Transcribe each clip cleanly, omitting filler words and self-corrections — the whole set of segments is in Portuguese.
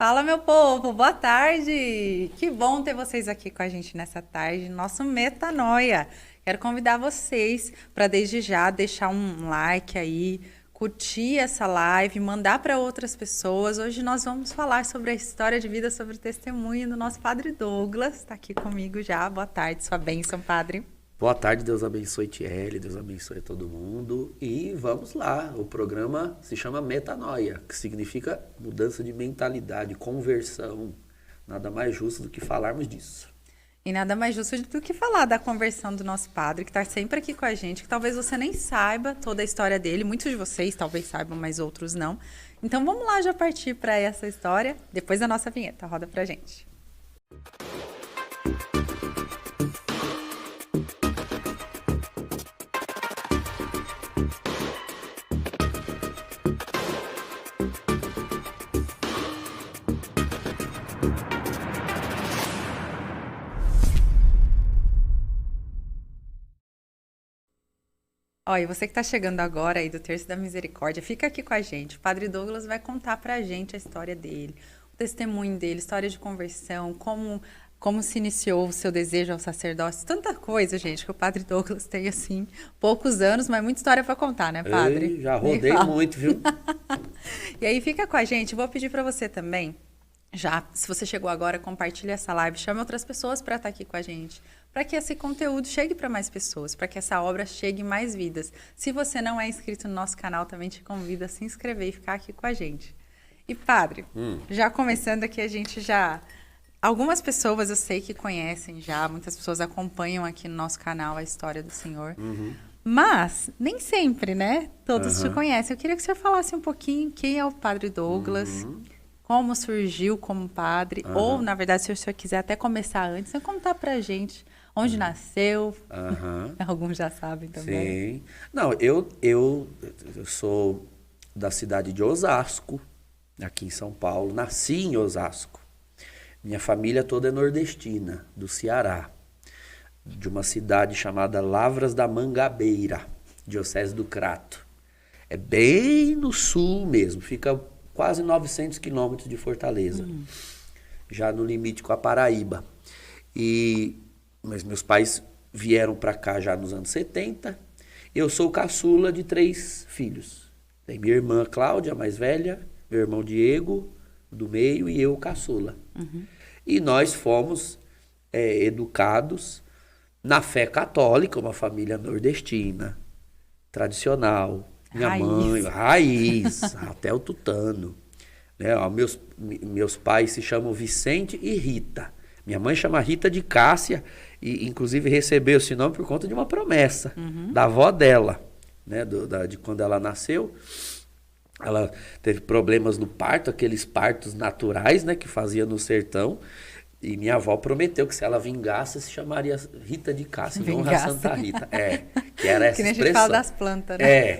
Fala, meu povo, boa tarde! Que bom ter vocês aqui com a gente nessa tarde, nosso Metanoia. Quero convidar vocês para desde já deixar um like aí, curtir essa live, mandar para outras pessoas. Hoje nós vamos falar sobre a história de vida, sobre o testemunho do nosso Padre Douglas. Está aqui comigo já. Boa tarde, sua bênção, Padre. Boa tarde, Deus abençoe Tiele, Deus abençoe todo mundo. E vamos lá, o programa se chama Metanoia, que significa mudança de mentalidade, conversão. Nada mais justo do que falarmos disso. E nada mais justo do que falar da conversão do nosso padre, que está sempre aqui com a gente, que talvez você nem saiba toda a história dele. Muitos de vocês talvez saibam, mas outros não. Então vamos lá já partir para essa história, depois da nossa vinheta. Roda pra gente. Ó, e você que está chegando agora aí do Terço da Misericórdia, fica aqui com a gente. O Padre Douglas vai contar pra gente a história dele, o testemunho dele, história de conversão, como se iniciou o seu desejo ao sacerdócio. Tanta coisa, gente, que o Padre Douglas tem, assim, poucos anos, mas muita história para contar, né, Padre? Ei, já rodei muito, viu? E aí fica com a gente. Vou pedir para você também, já, se você chegou agora, compartilhe essa live, chame outras pessoas para estar aqui com a gente, para que esse conteúdo chegue para mais pessoas, para que essa obra chegue em mais vidas. Se você não é inscrito no nosso canal, também te convido a se inscrever e ficar aqui com a gente. E Padre, já começando aqui, a gente já... Algumas pessoas eu sei que conhecem já, muitas pessoas acompanham aqui no nosso canal a história do Senhor, mas nem sempre, né? Todos te conhecem. Eu queria que o senhor falasse um pouquinho quem é o Padre Douglas, como surgiu como padre, ou, na verdade, se o senhor quiser até começar antes, você contar pra gente onde nasceu. Alguns já sabem também. Sim. Não, eu sou da cidade de Osasco, aqui em São Paulo. Nasci em Osasco. Minha família toda é nordestina, do Ceará, de uma cidade chamada Lavras da Mangabeira, diocese do Crato. É bem no sul mesmo, fica quase 900 quilômetros de Fortaleza, já no limite com a Paraíba. Mas meus pais vieram para cá já nos anos 70. Eu sou o caçula de 3 filhos. Tem minha irmã Cláudia, a mais velha, meu irmão Diego, do meio, e eu, o caçula. E nós fomos educados na fé católica, uma família nordestina, tradicional. Minha mãe, raiz, até o tutano. Né? Ó, meus pais se chamam Vicente e Rita. Minha mãe chama Rita de Cássia, e inclusive recebeu esse nome por conta de uma promessa da avó dela, né? De quando ela nasceu. Ela teve problemas no parto, aqueles partos naturais, né, que fazia no sertão. E minha avó prometeu que se ela vingasse, se chamaria Rita de Cássia, em honra a Santa Rita. Que era essa que nem expressão. A gente fala das plantas, né?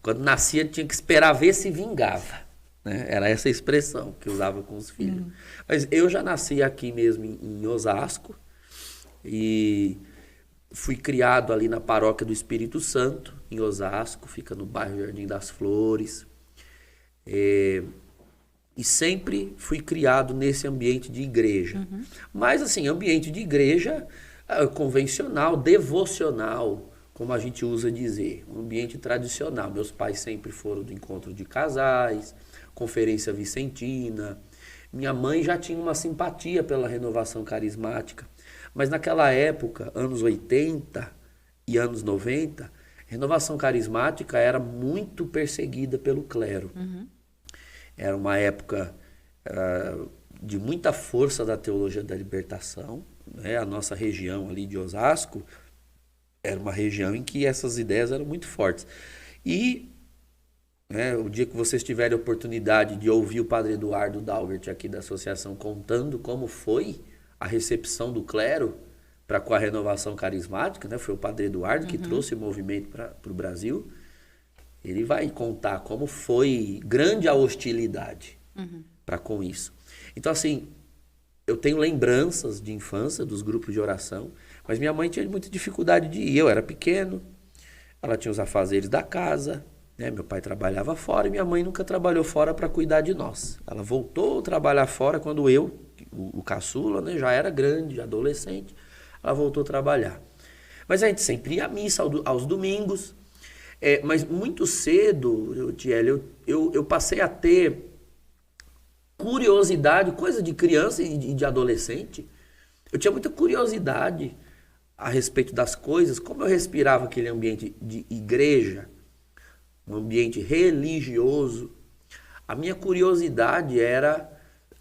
Quando nascia tinha que esperar ver se vingava. Né? Era essa expressão que usava com os filhos. Mas eu já nasci aqui mesmo em Osasco e fui criado ali na paróquia do Espírito Santo, em Osasco, fica no bairro Jardim das Flores. E sempre fui criado nesse ambiente de igreja. Mas, assim, ambiente de igreja convencional, devocional, como a gente usa dizer. Um ambiente tradicional. Meus pais sempre foram do encontro de casais, conferência vicentina. Minha mãe já tinha uma simpatia pela renovação carismática. Mas naquela época, anos 80 e anos 90, renovação carismática era muito perseguida pelo clero. Era uma época de muita força da teologia da libertação. Né? A nossa região ali de Osasco era uma região em que essas ideias eram muito fortes. E o dia que vocês tiverem a oportunidade de ouvir o Padre Eduardo Dalbert aqui da associação contando como foi a recepção do clero com a renovação carismática, né? Foi o Padre Eduardo que trouxe o movimento para o Brasil. Ele vai contar como foi grande a hostilidade para com isso. Então, assim, eu tenho lembranças de infância dos grupos de oração, mas minha mãe tinha muita dificuldade de ir. Eu era pequeno, ela tinha os afazeres da casa, né? Meu pai trabalhava fora e minha mãe nunca trabalhou fora para cuidar de nós. Ela voltou a trabalhar fora quando eu, o caçula, né, já era grande, já adolescente. Ela voltou a trabalhar. Mas a gente sempre ia à missa aos domingos. Mas muito cedo, Tiele, eu passei a ter curiosidade, coisa de criança e de adolescente. Eu tinha muita curiosidade a respeito das coisas, como eu respirava aquele ambiente de igreja, um ambiente religioso. A minha curiosidade era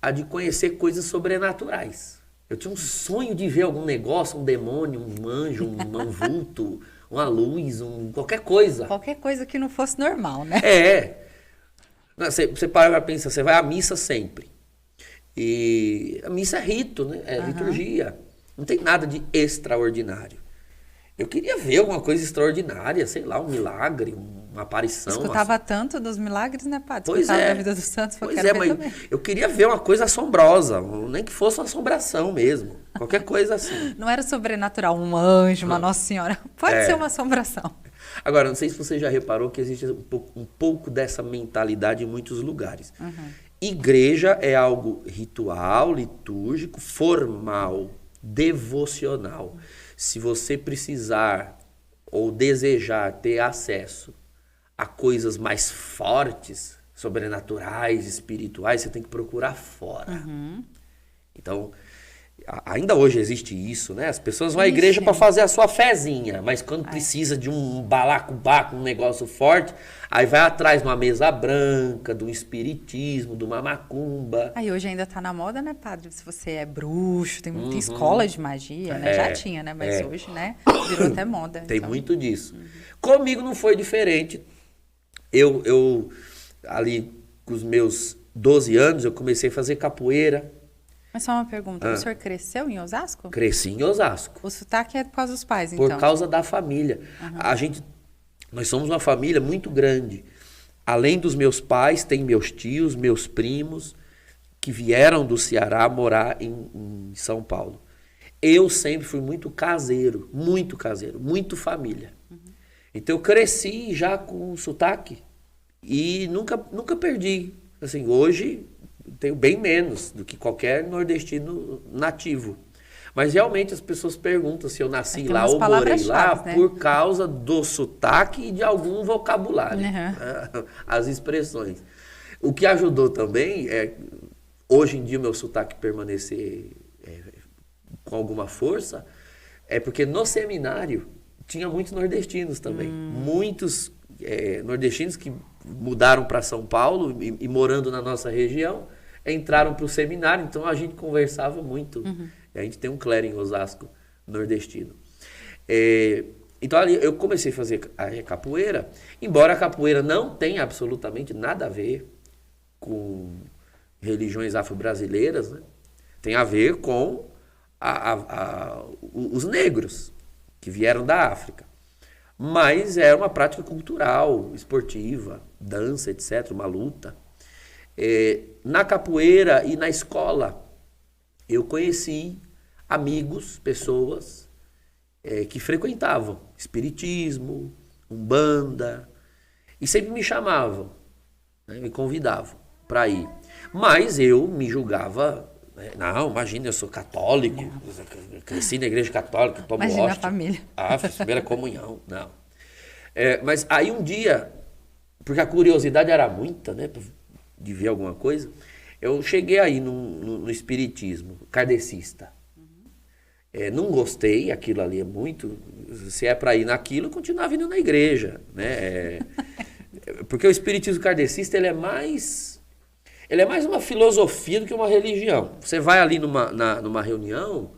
a de conhecer coisas sobrenaturais. Eu tinha um sonho de ver algum negócio, um demônio, um anjo, um vulto, uma luz, qualquer coisa. Qualquer coisa que não fosse normal, né? Você para e pensa, você vai à missa sempre. E a missa é rito, né? É liturgia. Não tem nada de extraordinário. Eu queria ver alguma coisa extraordinária, sei lá, um milagre, uma aparição. Escutava tanto dos milagres, né, padre? Pois Escutava é. da vida dos santos, Pois é, mas também. Eu queria ver uma coisa assombrosa, nem que fosse uma assombração mesmo. Qualquer coisa assim. Não era sobrenatural, um anjo, uma Nossa Senhora. Pode ser uma assombração. Agora, não sei se você já reparou que existe um pouco dessa mentalidade em muitos lugares. Igreja é algo ritual, litúrgico, formal, devocional. Se você precisar ou desejar ter acesso a coisas mais fortes, sobrenaturais, espirituais, você tem que procurar fora. Então, ainda hoje existe isso, né? As pessoas vão à igreja para fazer a sua fezinha, mas quando precisa de um balacobaco, um negócio forte, aí vai atrás de uma mesa branca, de um espiritismo, de uma macumba. Aí hoje ainda tá na moda, né, padre? Se você é bruxo, tem muita escola de magia, né? Já tinha, né? Mas hoje, né, virou até moda. Tem muito disso. Comigo não foi diferente. Eu ali com os meus 12 anos, eu comecei a fazer capoeira. Mas só uma pergunta, o senhor cresceu em Osasco? Cresci em Osasco. O sotaque é por causa dos pais, então? Por causa da família. Nós somos uma família muito grande. Além dos meus pais, tem meus tios, meus primos, que vieram do Ceará morar em São Paulo. Eu sempre fui muito caseiro, muito família. Então eu cresci já com sotaque e nunca perdi. Assim, hoje tenho bem menos do que qualquer nordestino nativo. Mas realmente as pessoas perguntam se eu nasci lá ou morei lá, né? Por causa do sotaque e de algum vocabulário, as expressões. O que ajudou também é, hoje em dia, meu sotaque permanecer com alguma força, é porque no seminário tinha muitos nordestinos também. Muitos nordestinos que mudaram para São Paulo e morando na nossa região, entraram para o seminário, então a gente conversava muito. A gente tem um clero em Osasco, nordestino. Então ali eu comecei a fazer a capoeira, embora a capoeira não tenha absolutamente nada a ver com religiões afro-brasileiras, né? Tem a ver com os negros que vieram da África. Mas é uma prática cultural, esportiva, dança, etc., uma luta. Na capoeira e na escola, eu conheci amigos, pessoas que frequentavam espiritismo, umbanda, e sempre me chamavam, né, me convidavam para ir. Mas eu me julgava, não, imagina, eu sou católico, cresci na igreja católica, tomo hóstia. Imagina a família. Fiz primeira comunhão, não. Mas aí um dia, porque a curiosidade era muita, né, de ver alguma coisa, eu cheguei aí no espiritismo kardecista. Não gostei, aquilo ali é muito... Se é para ir naquilo, eu continuava indo na igreja, né? Porque o espiritismo kardecista, ele é mais uma filosofia do que uma religião. Você vai ali numa reunião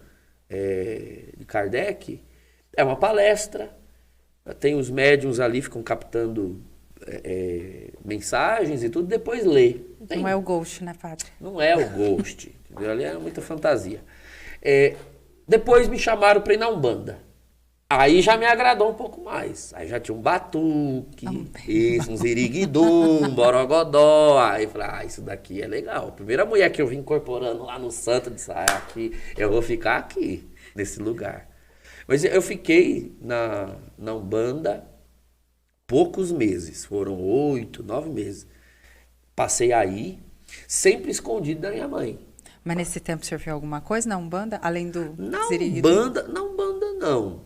de Kardec, é uma palestra, tem os médiuns ali, ficam captando mensagens e tudo, depois lê. Não é o ghost, né, padre? Não é o ghost, entendeu? Ali é muita fantasia. Depois me chamaram para ir na Umbanda. Aí já me agradou um pouco mais. Aí já tinha um batuque, um ziriguidum, um borogodó. Aí eu falei, isso daqui é legal. A primeira mulher que eu vim incorporando lá no santo, eu disse, aqui, eu vou ficar aqui, nesse lugar. Mas eu fiquei na Umbanda poucos meses, foram 8, 9 meses. Passei aí, sempre escondido da minha mãe. Mas nesse tempo o senhor viu alguma coisa na Umbanda, além do Na ziriguidum? Umbanda não.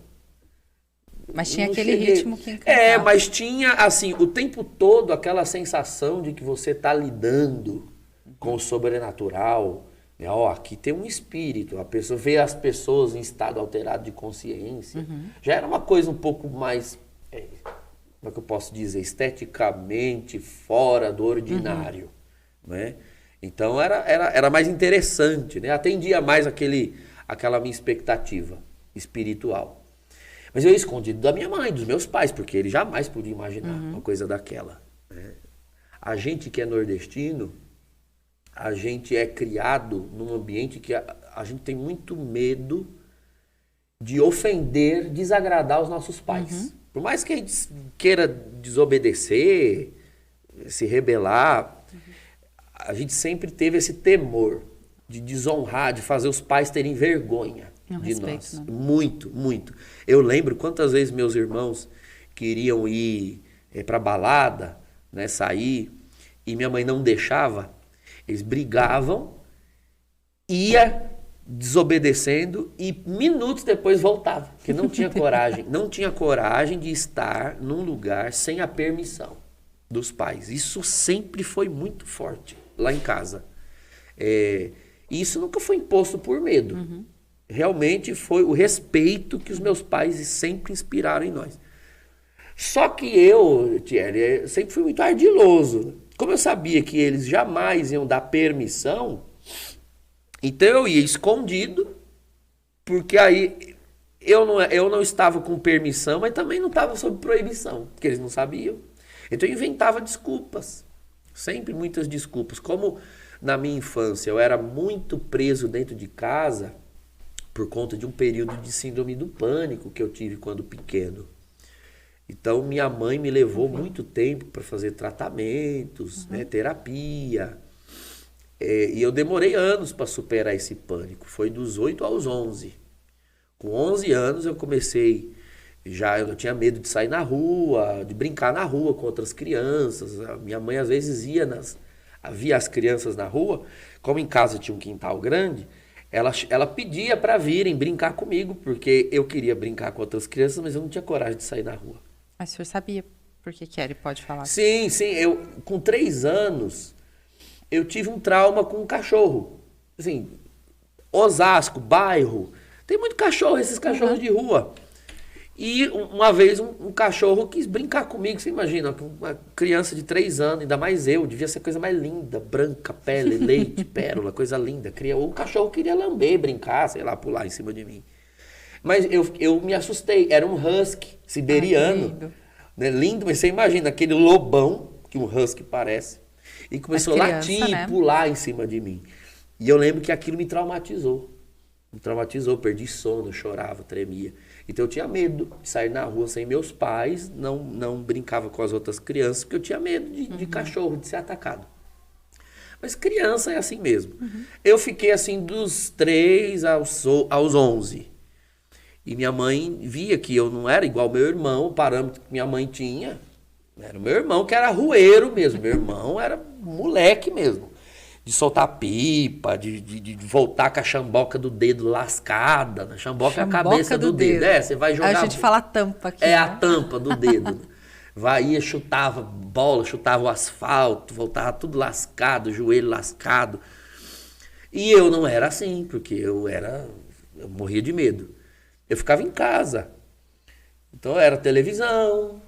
Mas tinha Não aquele cheguei. ritmo que encantava. É, mas tinha, assim, o tempo todo aquela sensação de que você está lidando com o sobrenatural. Né? Ó, aqui tem um espírito. A pessoa vê as pessoas em estado alterado de consciência. Já era uma coisa um pouco mais, como é que eu posso dizer, esteticamente fora do ordinário. Né? Então era mais interessante, né? Atendia mais aquela minha expectativa espiritual. Mas eu ia escondido da minha mãe, dos meus pais, porque eles jamais podiam imaginar uma coisa daquela. Né? A gente que é nordestino, a gente é criado num ambiente que a gente tem muito medo de ofender, desagradar os nossos pais. Por mais que a gente queira desobedecer, se rebelar, a gente sempre teve esse temor de desonrar, de fazer os pais terem vergonha de nós. Né? Muito, muito. Eu lembro quantas vezes meus irmãos queriam ir pra balada, né, sair, e minha mãe não deixava. Eles brigavam, ia desobedecendo e minutos depois voltava, porque não tinha coragem. Não tinha coragem de estar num lugar sem a permissão dos pais. Isso sempre foi muito forte lá em casa. E isso nunca foi imposto por medo. Realmente foi o respeito que os meus pais sempre inspiraram em nós. Só que eu, Thierry, sempre fui muito ardiloso. Como eu sabia que eles jamais iam dar permissão, então eu ia escondido, porque aí eu não estava com permissão, mas também não estava sob proibição, porque eles não sabiam. Então eu inventava desculpas, sempre muitas desculpas. Como na minha infância eu era muito preso dentro de casa, por conta de um período de síndrome do pânico que eu tive quando pequeno. Então, minha mãe me levou muito tempo para fazer tratamentos, né, terapia. E eu demorei anos para superar esse pânico. Foi dos 8 aos 11. Com 11 anos eu comecei, eu tinha medo de sair na rua, de brincar na rua com outras crianças. A minha mãe às vezes via as crianças na rua, como em casa tinha um quintal grande, ela pedia para virem brincar comigo, porque eu queria brincar com outras crianças, mas eu não tinha coragem de sair na rua. Mas o senhor sabia por que ele pode falar? Sim. Eu, com 3 anos, eu tive um trauma com um cachorro. Assim, Osasco, bairro, tem muito cachorro, esses cachorros de rua. E uma vez um cachorro quis brincar comigo, você imagina, uma criança de 3 anos, ainda mais eu, devia ser a coisa mais linda, branca, pele, leite, pérola, coisa linda. O cachorro queria lamber, brincar, sei lá, pular em cima de mim. Mas eu me assustei, era um husky siberiano, lindo. Né, lindo, mas você imagina, aquele lobão que um husky parece, e começou a latir, né? Pular em cima de mim. E eu lembro que aquilo me traumatizou, perdi sono, chorava, tremia. Então eu tinha medo de sair na rua sem meus pais, não brincava com as outras crianças, porque eu tinha medo de cachorro, de ser atacado. Mas criança é assim mesmo. Eu fiquei assim dos 3 aos 11. E minha mãe via que eu não era igual meu irmão, o parâmetro que minha mãe tinha. Era o meu irmão que era rueiro mesmo. Meu irmão era moleque mesmo. De soltar pipa, de voltar com a chamboca do dedo lascada. A chamboca é a cabeça do dedo. Você vai jogar... A gente fala tampa aqui. A tampa do dedo. Chutava bola, chutava o asfalto, voltava tudo lascado, joelho lascado. E eu não era assim, porque eu morria de medo. Eu ficava em casa. Então era televisão.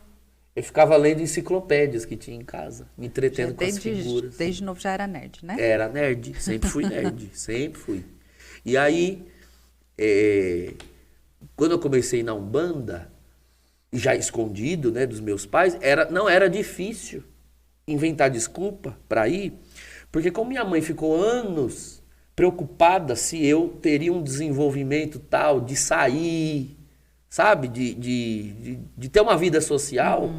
Eu ficava lendo enciclopédias que tinha em casa, me entretendo com as figuras. Desde novo já era nerd, né? Era nerd, sempre fui nerd, sempre fui. E aí, quando eu comecei na Umbanda, já escondido, né, dos meus pais, não era difícil inventar desculpa para ir, porque como minha mãe ficou anos preocupada se eu teria um desenvolvimento tal de sair, sabe, de ter uma vida social,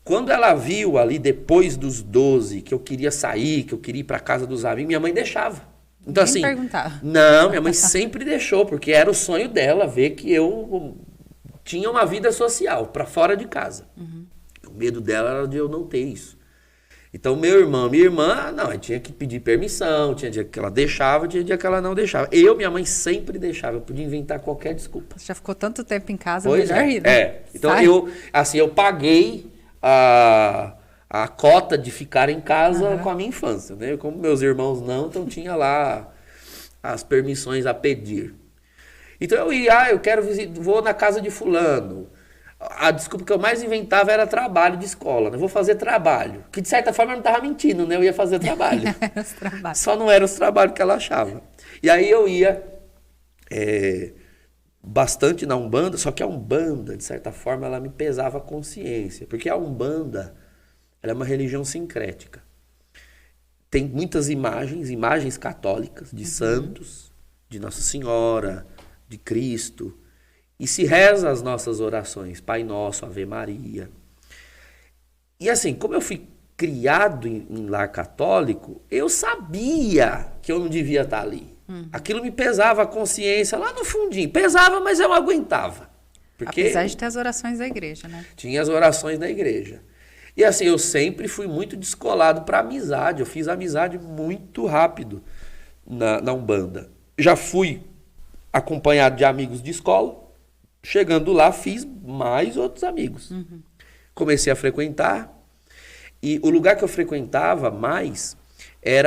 quando ela viu ali depois dos 12 que eu queria sair, que eu queria ir para casa dos amigos, minha mãe deixava. Então assim, perguntava. Não, minha mãe sempre deixou, porque era o sonho dela ver que eu tinha uma vida social para fora de casa. O medo dela era de eu não ter isso. Então, meu irmão, minha irmã, não, eu tinha que pedir permissão, tinha dia que ela deixava, tinha dia que ela não deixava. Minha mãe sempre deixava, eu podia inventar qualquer desculpa. Você já ficou tanto tempo em casa, Pois melhor ir, né? Então, Sai. eu paguei a cota de ficar em casa com a minha infância, né? Como meus irmãos não, então tinha lá as permissões a pedir. Então eu ia, eu quero visitar, vou na casa de fulano. A desculpa que eu mais inventava era trabalho de escola, né? Vou fazer trabalho. Que de certa forma eu não estava mentindo, né? Eu ia fazer trabalho. Só não eram os trabalhos que ela achava. E aí eu ia bastante na Umbanda, só que a Umbanda, de certa forma, ela me pesava a consciência. Porque a Umbanda, ela é uma religião sincrética. Tem muitas imagens católicas de santos, de Nossa Senhora, de Cristo. E se reza as nossas orações, Pai Nosso, Ave Maria. E assim, como eu fui criado em lar católico, eu sabia que eu não devia estar ali. Aquilo me pesava a consciência lá no fundinho. Pesava, mas eu aguentava. Porque apesar de ter as orações da igreja, né? tinha as orações da igreja. E assim, eu sempre fui muito descolado para amizade. Eu fiz amizade muito rápido na Umbanda. Já fui acompanhado de amigos de escola. Chegando lá, fiz mais outros amigos. Comecei a frequentar. E o lugar que eu frequentava mais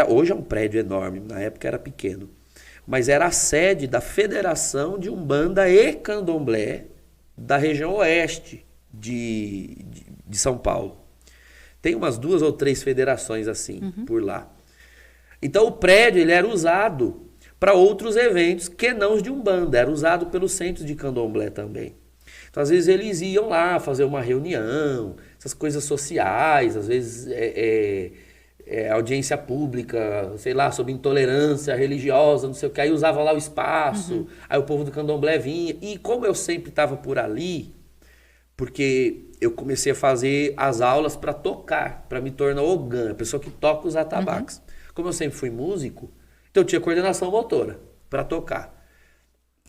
hoje é um prédio enorme, na época era pequeno, mas era a sede da Federação de Umbanda e Candomblé da região oeste de São Paulo. Tem umas 2 ou 3 federações assim por lá. Então o prédio ele era usado para outros eventos que não os de Umbanda, era usado pelos centros de Candomblé também. Então, às vezes, eles iam lá fazer uma reunião, essas coisas sociais, às vezes audiência pública, sei lá, sobre intolerância religiosa, não sei o que, aí usava lá o espaço, aí o povo do Candomblé vinha. E como eu sempre estava por ali, porque eu comecei a fazer as aulas para tocar, para me tornar ogã, a pessoa que toca os atabaques. Como eu sempre fui músico, então eu tinha coordenação motora para tocar.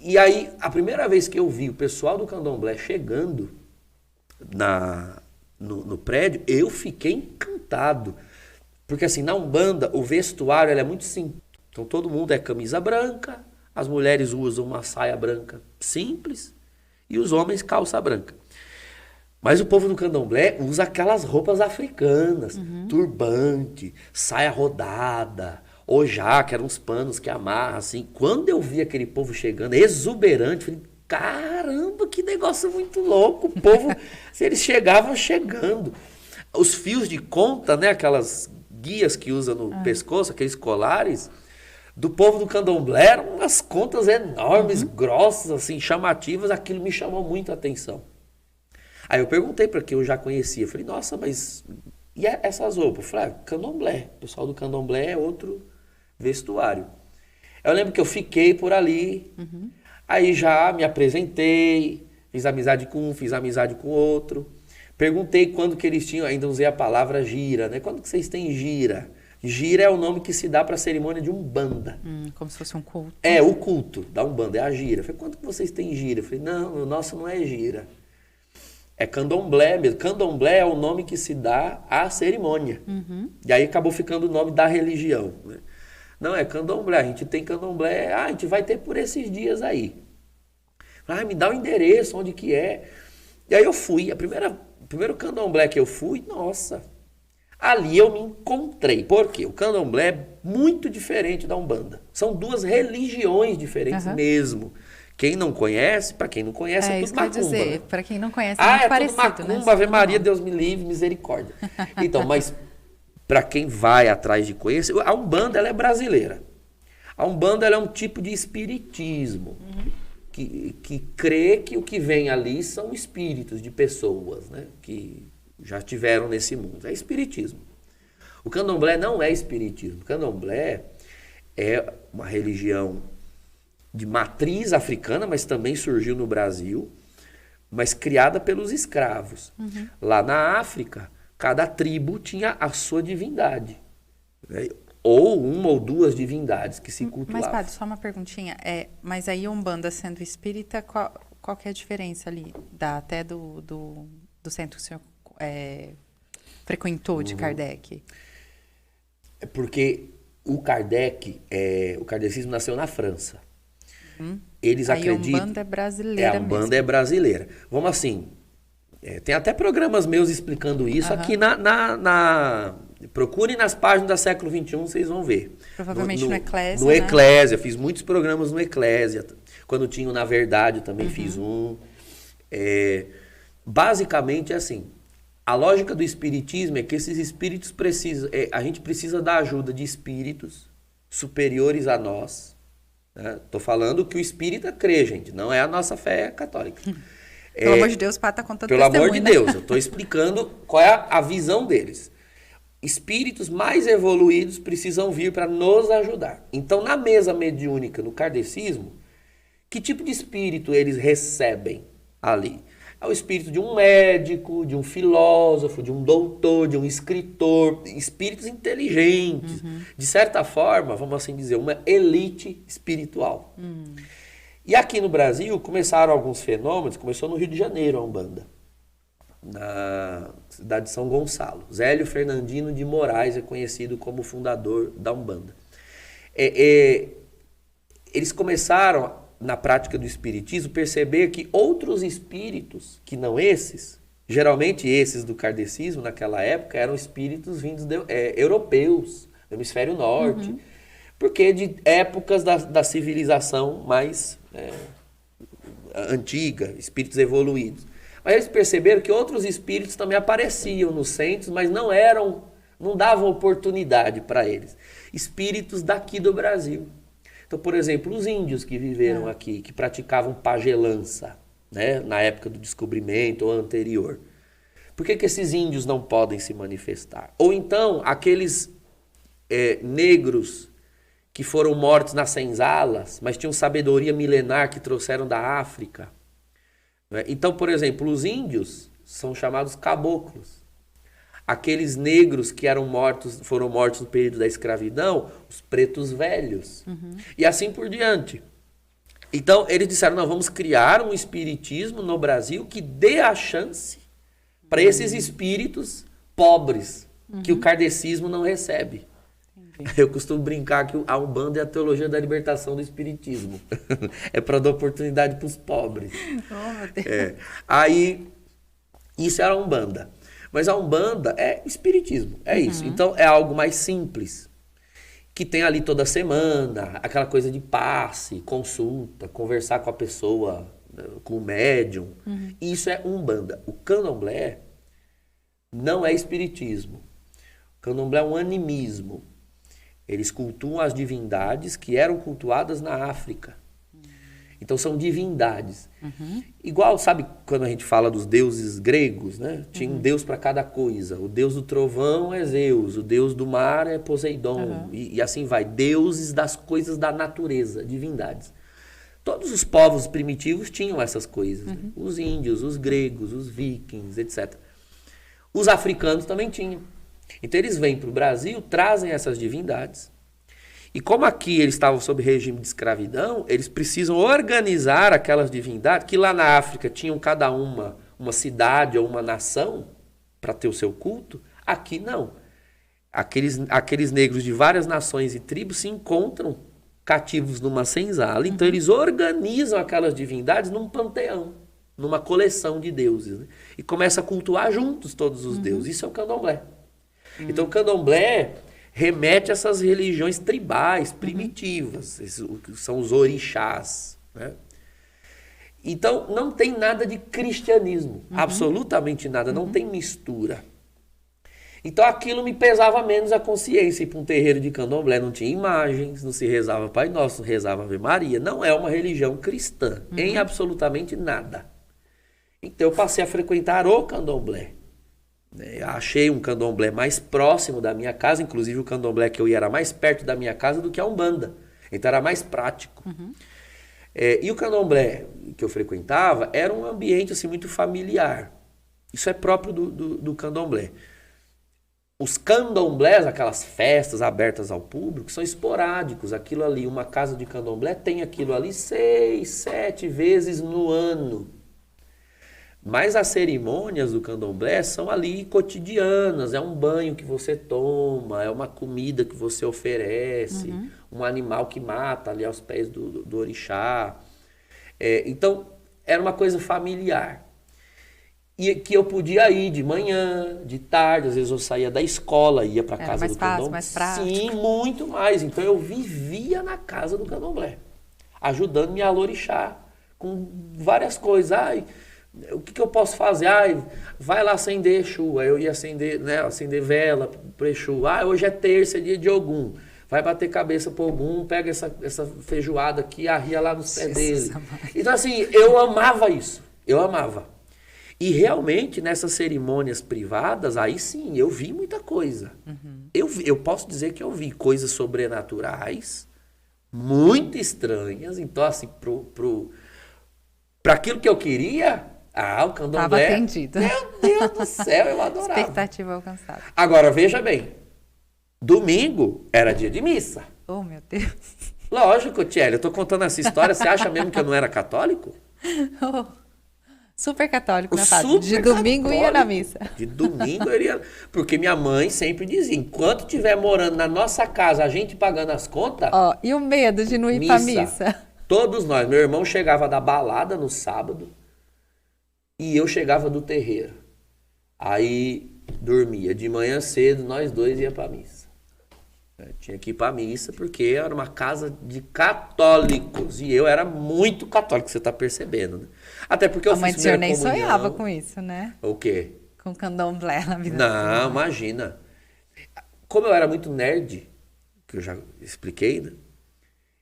E aí, a primeira vez que eu vi o pessoal do Candomblé chegando no prédio, eu fiquei encantado. Porque assim, na Umbanda, o vestuário é muito simples. Então todo mundo é camisa branca, as mulheres usam uma saia branca simples e os homens calça branca. Mas o povo do Candomblé usa aquelas roupas africanas, turbante, saia rodada, ojá, que eram uns panos que amarram, assim. Quando eu vi aquele povo chegando, exuberante, falei, caramba, que negócio muito louco. O povo, se eles chegavam chegando. Os fios de conta, né, aquelas guias que usa no pescoço, aqueles colares, do povo do Candomblé, eram umas contas enormes, grossas, assim, chamativas. Aquilo me chamou muito a atenção. Aí eu perguntei para quem eu já conhecia, falei, nossa, mas e essas roupas? Eu falei, Candomblé, o pessoal do Candomblé é outro vestuário. Eu lembro que eu fiquei por ali, aí já me apresentei, fiz amizade com um, fiz amizade com outro, perguntei quando que eles tinham, ainda usei a palavra gira, né? Quando que vocês têm gira? Gira é o nome que se dá para a cerimônia de Umbanda. Como se fosse um culto. É, o culto da Umbanda, é a gira. Eu falei, quando que vocês têm gira? Eu falei, não, o nosso não é gira. É Candomblé mesmo. Candomblé é o nome que se dá à cerimônia. E aí acabou ficando o nome da religião, né? Não, é Candomblé. A gente tem Candomblé. A gente vai ter por esses dias aí. Me dá o endereço, onde que é. E aí eu fui. O primeiro Candomblé que eu fui, nossa. Ali eu me encontrei. Por quê? O Candomblé é muito diferente da Umbanda. São 2 religiões diferentes mesmo. Quem não conhece, para quem não conhece, é tudo macumba. Isso que eu ia dizer, para quem não conhece, é muito parecido, tudo macumba, né? Ave Maria, Deus me livre, misericórdia. Então, mas para quem vai atrás de conhecer, a Umbanda ela é brasileira. A Umbanda ela é um tipo de espiritismo que crê que o que vem ali são espíritos de pessoas, né? Que já estiveram nesse mundo. É espiritismo. O Candomblé não é espiritismo. O Candomblé é uma religião de matriz africana, mas também surgiu no Brasil, mas criada pelos escravos. Lá na África, cada tribo tinha a sua divindade, né? Ou 1 ou 2 divindades que se cultuavam. Mas, padre, só uma perguntinha. Mas aí a Umbanda sendo espírita, qual que é a diferença ali? Até do centro que o senhor frequentou de Kardec? É porque o kardecismo nasceu na França. Eles acreditam... A Umbanda é brasileira A Umbanda mesmo. é brasileira. Vamos assim, tem até programas meus explicando isso aqui procurem nas páginas da Século XXI, vocês vão ver. Provavelmente no Eclésia, No Eclésia, fiz muitos programas no Eclésia. Quando tinha o Na Verdade, eu também fiz um. Basicamente é assim, a lógica do espiritismo é que esses espíritos precisam... a gente precisa da ajuda de espíritos superiores a nós. Tô falando que o espírita crê, gente, não é a nossa fé católica. Pelo amor de Deus, o Pá tá contando Pelo amor de testemunho, né? Deus, eu estou explicando qual é a visão deles. Espíritos mais evoluídos precisam vir para nos ajudar. Então, na mesa mediúnica, no kardecismo, que tipo de espírito eles recebem ali? É o espírito de um médico, de um filósofo, de um doutor, de um escritor, espíritos inteligentes. De certa forma, vamos assim dizer, uma elite espiritual. E aqui no Brasil começaram alguns fenômenos, começou no Rio de Janeiro a Umbanda, na cidade de São Gonçalo. Zélio Fernandino de Moraes é conhecido como fundador da Umbanda. Eles começaram, na prática do espiritismo, perceber que outros espíritos, que não esses, geralmente esses do kardecismo naquela época, eram espíritos vindos europeus, do hemisfério norte, porque de épocas da civilização mais antiga, espíritos evoluídos. Mas eles perceberam que outros espíritos também apareciam nos centros, mas não davam oportunidade para eles. Espíritos daqui do Brasil. Então, por exemplo, os índios que viveram aqui, que praticavam pagelança, né, na época do descobrimento ou anterior. Por que esses índios não podem se manifestar? Ou então, aqueles negros que foram mortos nas senzalas, mas tinham sabedoria milenar que trouxeram da África. Então, por exemplo, os índios são chamados caboclos. Aqueles negros que foram mortos no período da escravidão, os pretos velhos. E assim por diante. Então, eles disseram, não, vamos criar um espiritismo no Brasil que dê a chance para esses espíritos pobres, que o kardecismo não recebe. Eu costumo brincar que a Umbanda é a teologia da libertação do espiritismo. É para dar oportunidade para os pobres. Oh, meu Deus. Aí, isso era a Umbanda. Mas a Umbanda é espiritismo, é isso. Então, é algo mais simples, que tem ali toda semana, aquela coisa de passe, consulta, conversar com a pessoa, com o médium. Isso é Umbanda. O Candomblé não é espiritismo. O Candomblé é um animismo. Eles cultuam as divindades que eram cultuadas na África. Então são divindades. Igual, sabe, quando a gente fala dos deuses gregos, né? Tinha um deus para cada coisa. O deus do trovão é Zeus, o deus do mar é Poseidon. E assim vai. Deuses das coisas da natureza, divindades. Todos os povos primitivos tinham essas coisas. Né? Os índios, os gregos, os vikings, etc. Os africanos também tinham. Então eles vêm para o Brasil, trazem essas divindades. E como aqui eles estavam sob regime de escravidão, eles precisam organizar aquelas divindades, que lá na África tinham cada uma cidade ou uma nação para ter o seu culto. Aqui não. Aqueles negros de várias nações e tribos se encontram cativos numa senzala. Então eles organizam aquelas divindades num panteão, numa coleção de deuses. Né? E começam a cultuar juntos todos os deuses. Isso é o candomblé. Então o candomblé remete a essas religiões tribais, primitivas, são os orixás. Né? Então, não tem nada de cristianismo, absolutamente nada, não tem mistura. Então, aquilo me pesava menos a consciência. Ir para um terreiro de candomblé não tinha imagens, não se rezava Pai Nosso, não rezava Ave Maria. Não é uma religião cristã, em absolutamente nada. Então, eu passei a frequentar o candomblé. Achei um candomblé mais próximo da minha casa, inclusive o candomblé que eu ia era mais perto da minha casa do que a Umbanda, então era mais prático. E o candomblé que eu frequentava era um ambiente assim, muito familiar. Isso é próprio do candomblé. Os candomblés, aquelas festas abertas ao público, são esporádicos. Aquilo ali, uma casa de candomblé tem aquilo ali 6, 7 vezes no ano. Mas as cerimônias do candomblé são ali cotidianas, é um banho que você toma, é uma comida que você oferece, um animal que mata ali aos pés do orixá. Então, era uma coisa familiar. E que eu podia ir de manhã, de tarde, às vezes eu saía da escola, ia para casa do candomblé. Mais prático. Sim, muito mais. Então eu vivia na casa do candomblé, ajudando minha orixá com várias coisas. Ai, o que eu posso fazer? Ai, vai lá acender Exu. Aí eu ia acender, né, acender vela para Exu. Ah, hoje é terça, é dia de Ogum. Vai bater cabeça pro Ogum, pega essa feijoada aqui e arria lá nos pés dele. Então assim, eu amava isso. Eu amava. E realmente, nessas cerimônias privadas, aí sim, eu vi muita coisa. Eu posso dizer que eu vi coisas sobrenaturais, muito estranhas. Então, assim, para aquilo que eu queria, o candomblé... Estava atendido. Meu Deus do céu, eu adorava. Expectativa alcançada. Agora, veja bem, domingo era dia de missa. Oh, meu Deus. Lógico, Tchelle, eu tô contando essa história, você acha mesmo que eu não era católico? Super católico, né, Fábio? De domingo ia na missa. De domingo eu iria. Porque minha mãe sempre dizia: enquanto estiver morando na nossa casa, a gente pagando as contas. E o medo de não ir pra missa? Todos nós. Meu irmão chegava da balada no sábado e eu chegava do terreiro. Aí dormia. De manhã cedo, nós dois ia pra missa. Tinha que ir pra missa porque era uma casa de católicos. E eu era muito católico, você tá percebendo, né? Até porque eu fiz primeira comunhão. A mãe do senhor nem sonhava com isso, né? O quê? Com candomblé na vida. Não, imagina. Como eu era muito nerd, que eu já expliquei, né?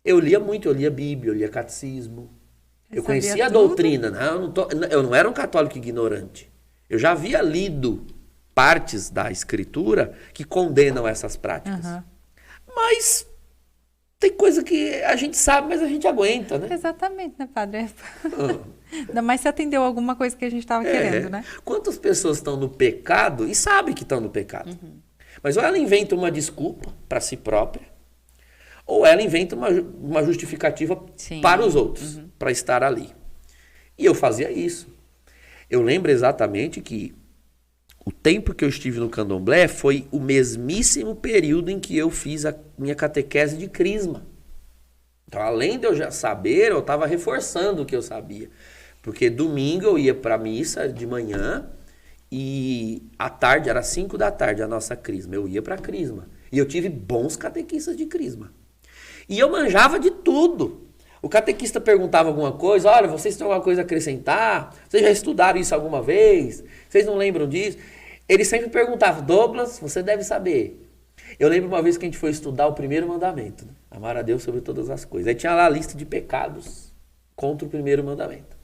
Eu lia muito, eu lia Bíblia, eu lia catecismo. Eu conhecia a doutrina. Eu não era um católico ignorante. Eu já havia lido partes da escritura que condenam essas práticas. Mas tem coisa que a gente sabe, mas a gente aguenta, né? Exatamente, né, padre? Ainda mais se atendeu alguma coisa que a gente estava querendo, né? Quantas pessoas estão no pecado e sabem que estão no pecado? Mas ou ela inventa uma desculpa para si própria, ou ela inventa uma justificativa para os outros, para estar ali. E eu fazia isso. Eu lembro exatamente que o tempo que eu estive no candomblé foi o mesmíssimo período em que eu fiz a minha catequese de crisma. Então, além de eu já saber, eu estava reforçando o que eu sabia. Porque domingo eu ia para a missa de manhã e à tarde, era 5 da tarde a nossa crisma. Eu ia para a crisma. E eu tive bons catequistas de crisma. E eu manjava de tudo. O catequista perguntava alguma coisa: olha, vocês têm alguma coisa a acrescentar? Vocês já estudaram isso alguma vez? Vocês não lembram disso? Ele sempre perguntava: Douglas, você deve saber. Eu lembro uma vez que a gente foi estudar o primeiro mandamento, né? Amar a Deus sobre todas as coisas. Aí tinha lá a lista de pecados contra o primeiro mandamento.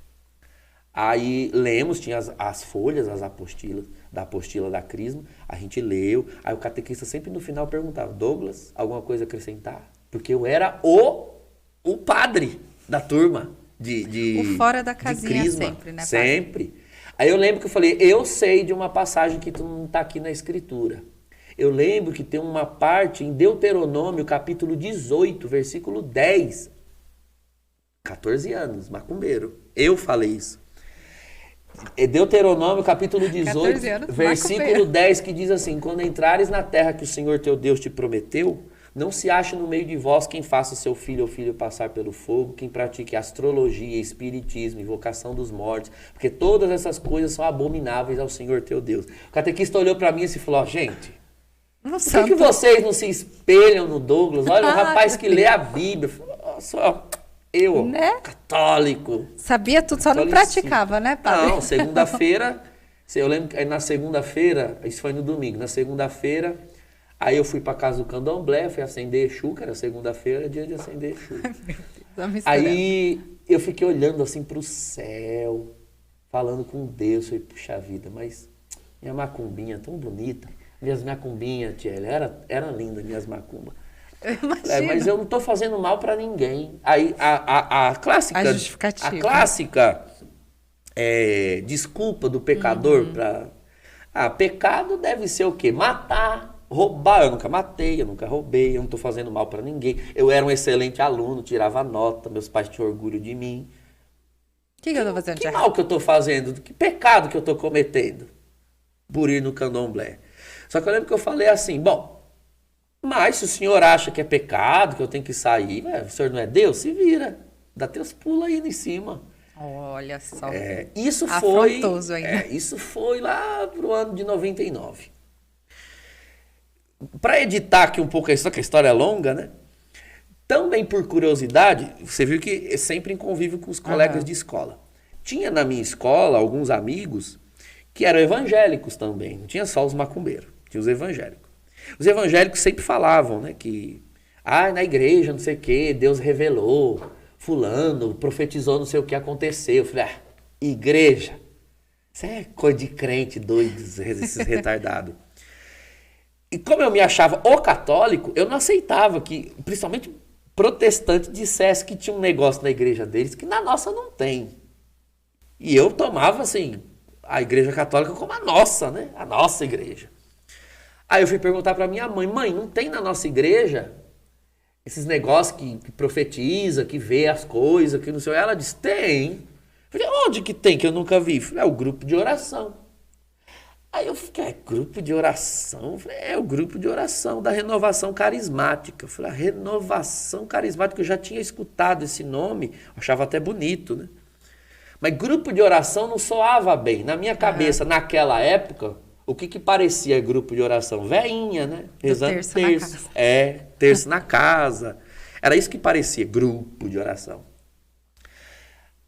Aí lemos, tinha as folhas, as apostilas, da apostila da crisma, a gente leu. Aí o catequista sempre no final perguntava: Douglas, alguma coisa a acrescentar? Porque eu era o padre da turma o fora da casinha crisma, sempre, né, padre? Sempre. Aí eu lembro que eu falei: eu sei de uma passagem que não está aqui na escritura. Eu lembro que tem uma parte em Deuteronômio, capítulo 18, versículo 10. 14 anos, macumbeiro. Eu falei isso. Deuteronômio, capítulo 18, versículo 10, que diz assim: quando entrares na terra que o Senhor teu Deus te prometeu, não se ache no meio de vós quem faça o seu filho ou filho passar pelo fogo, quem pratique astrologia, espiritismo, invocação dos mortos, porque todas essas coisas são abomináveis ao Senhor teu Deus. O catequista olhou para mim e falou: gente, por que vocês não se espelham no Douglas? Olha, o rapaz que lê a Bíblia. Nossa, eu, né? Católico. Sabia tudo, só não praticava, né, padre? Não, segunda-feira, eu lembro que na segunda-feira, isso foi no domingo, na segunda-feira, aí eu fui pra casa do candomblé, fui acender Exu, que era segunda-feira, dia de acender Exu. Aí eu fiquei olhando assim pro céu, falando com Deus, falei: puxa vida, mas minha macumbinha tão bonita, minhas macumbinhas, tia, era linda, minhas macumbas. Mas eu não tô fazendo mal para ninguém. Aí a clássica, justificativa. A clássica desculpa do pecador para pecado deve ser o quê? Matar, roubar. Eu nunca matei, eu nunca roubei, eu não tô fazendo mal para ninguém. Eu era um excelente aluno, tirava nota, meus pais tinham orgulho de mim. que eu tô fazendo de Que errado? mal que eu tô fazendo? Que pecado que eu tô cometendo? Por ir no candomblé. Só que eu lembro que eu falei assim, bom, mas se o senhor acha que é pecado, que eu tenho que sair, o senhor não é Deus? Se vira. Dá teus pulos aí em cima. Olha só. Isso Afrontoso ainda. isso foi lá pro ano de 99. Para editar aqui um pouco a história, que a história é longa, né? Também por curiosidade, você viu que é sempre em convívio com os colegas de escola. Tinha na minha escola alguns amigos que eram evangélicos também. Não tinha só os macumbeiros, tinha os evangélicos. Os evangélicos sempre falavam, né, que na igreja, não sei o que, Deus revelou, fulano profetizou não sei o que aconteceu. Eu falei, igreja, isso é coisa de crente doido, esses retardados. E como eu me achava o católico, eu não aceitava que, principalmente protestante, dissesse que tinha um negócio na igreja deles que na nossa não tem. E eu tomava, assim, a igreja católica como a nossa, né? A nossa igreja. Aí eu fui perguntar para minha mãe, não tem na nossa igreja esses negócios que profetiza, que vê as coisas, que não sei o que. Ela disse, tem. Eu falei, onde que tem que eu nunca vi? Eu falei, o grupo de oração. Aí eu fiquei, grupo de oração? Eu falei, o grupo de oração da Renovação Carismática. Eu falei, a Renovação Carismática, eu já tinha escutado esse nome, achava até bonito, né? Mas grupo de oração não soava bem. Na minha cabeça, naquela época, o que parecia grupo de oração? Veinha, né? Rezando terço. Na casa. Terço na casa. Era isso que parecia, grupo de oração.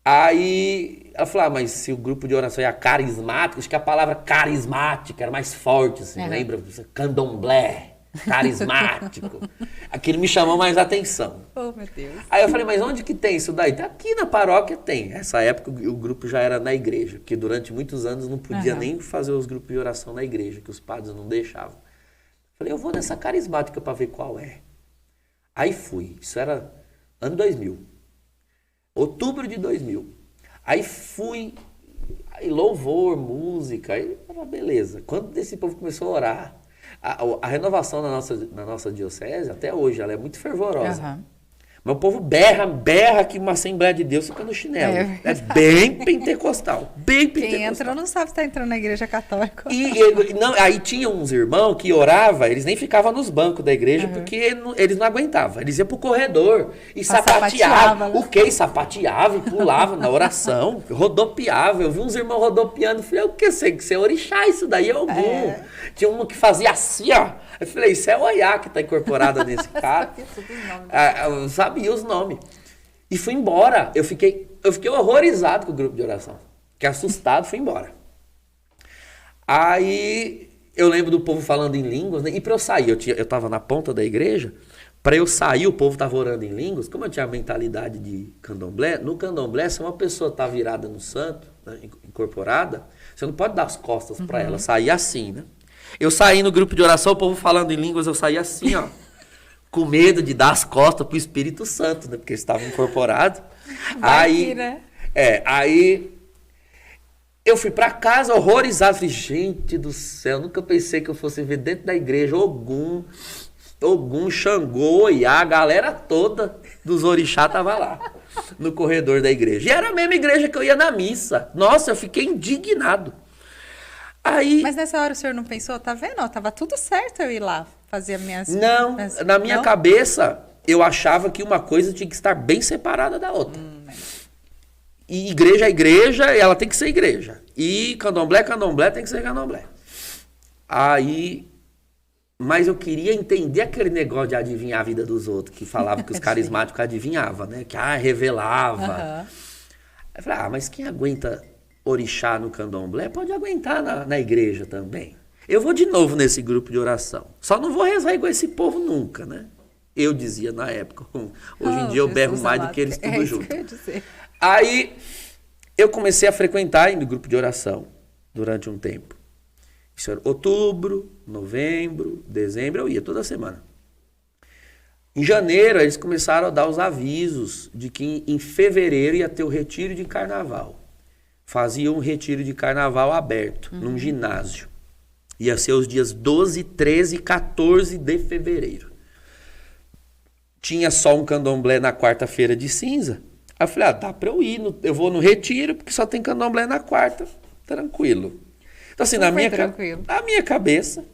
Aí ela falou, mas se o grupo de oração é carismático, acho que a palavra carismática era mais forte, assim, lembra? Candomblé, carismático. Aquilo me chamou mais atenção. Oh, meu Deus. Aí eu falei, mas onde que tem isso daí? Aqui na paróquia tem. Nessa época o grupo já era na igreja, porque durante muitos anos não podia nem fazer os grupos de oração na igreja, que os padres não deixavam. Falei, eu vou nessa carismática para ver qual é. Aí fui, isso era ano 2000. Outubro de 2000. Aí fui, aí louvor, música, aí beleza. Quando esse povo começou a orar, a renovação na nossa diocese, até hoje, ela é muito fervorosa. Mas o povo berra que uma Assembleia de Deus fica no chinelo. É bem pentecostal. Bem pentecostal. Quem entra não sabe se está entrando na igreja católica. Aí tinha uns irmãos que oravam, eles nem ficavam nos bancos da igreja, porque eles não aguentavam. Eles iam pro corredor e sapateavam. O quê? Sapateava e pulava na oração, rodopiava. Eu vi uns irmãos rodopiando, falei, o que sei que você é orixá, isso daí é algum. Tinha uma que fazia assim, ó. Eu falei, isso é o Oiá que está incorporada nesse cara. Eu sabia os nomes. E fui embora. Eu fiquei horrorizado com o grupo de oração. Fiquei assustado, fui embora. Aí eu lembro do povo falando em línguas, né? E para eu sair, eu estava na ponta da igreja. Para eu sair, o povo estava orando em línguas. Como eu tinha a mentalidade de candomblé, no candomblé, se uma pessoa está virada no santo, né, incorporada, você não pode dar as costas para ela, sair assim, né? Eu saí no grupo de oração, o povo falando em línguas, eu saí assim, ó, com medo de dar as costas pro Espírito Santo, né? Porque eles estavam incorporados. Aí eu fui para casa horrorizado, falei, gente do céu, nunca pensei que eu fosse ver dentro da igreja Ogum, Xangô, Oiá, a galera toda dos orixá tava lá, no corredor da igreja. E era a mesma igreja que eu ia na missa. Nossa, eu fiquei indignado. Aí, mas nessa hora o senhor não pensou, tá vendo? Ó, tava tudo certo eu ir lá fazer minhas... Não, na minha cabeça, eu achava que uma coisa tinha que estar bem separada da outra. E igreja é igreja, ela tem que ser igreja. E candomblé tem que ser candomblé. Aí, mas eu queria entender aquele negócio de adivinhar a vida dos outros, que falava que os carismáticos adivinhavam, né? Que revelava. Aí eu falei, mas quem aguenta orixá no candomblé pode aguentar na igreja também. Eu vou de novo nesse grupo de oração. Só não vou rezar igual esse povo nunca, né? Eu dizia na época. Hoje em dia eu berro mais do que eles tudo junto. Aí eu comecei a frequentar em grupo de oração durante um tempo. Isso era outubro, novembro, dezembro, eu ia toda semana. Em janeiro eles começaram a dar os avisos de que em fevereiro ia ter o retiro de carnaval. Fazia um retiro de carnaval aberto, num ginásio. Ia ser os dias 12, 13 e 14 de fevereiro. Tinha só um candomblé na quarta-feira de cinza. Aí eu falei, dá pra eu ir, eu vou no retiro, porque só tem candomblé na quarta, tranquilo. Então assim, na minha cabeça,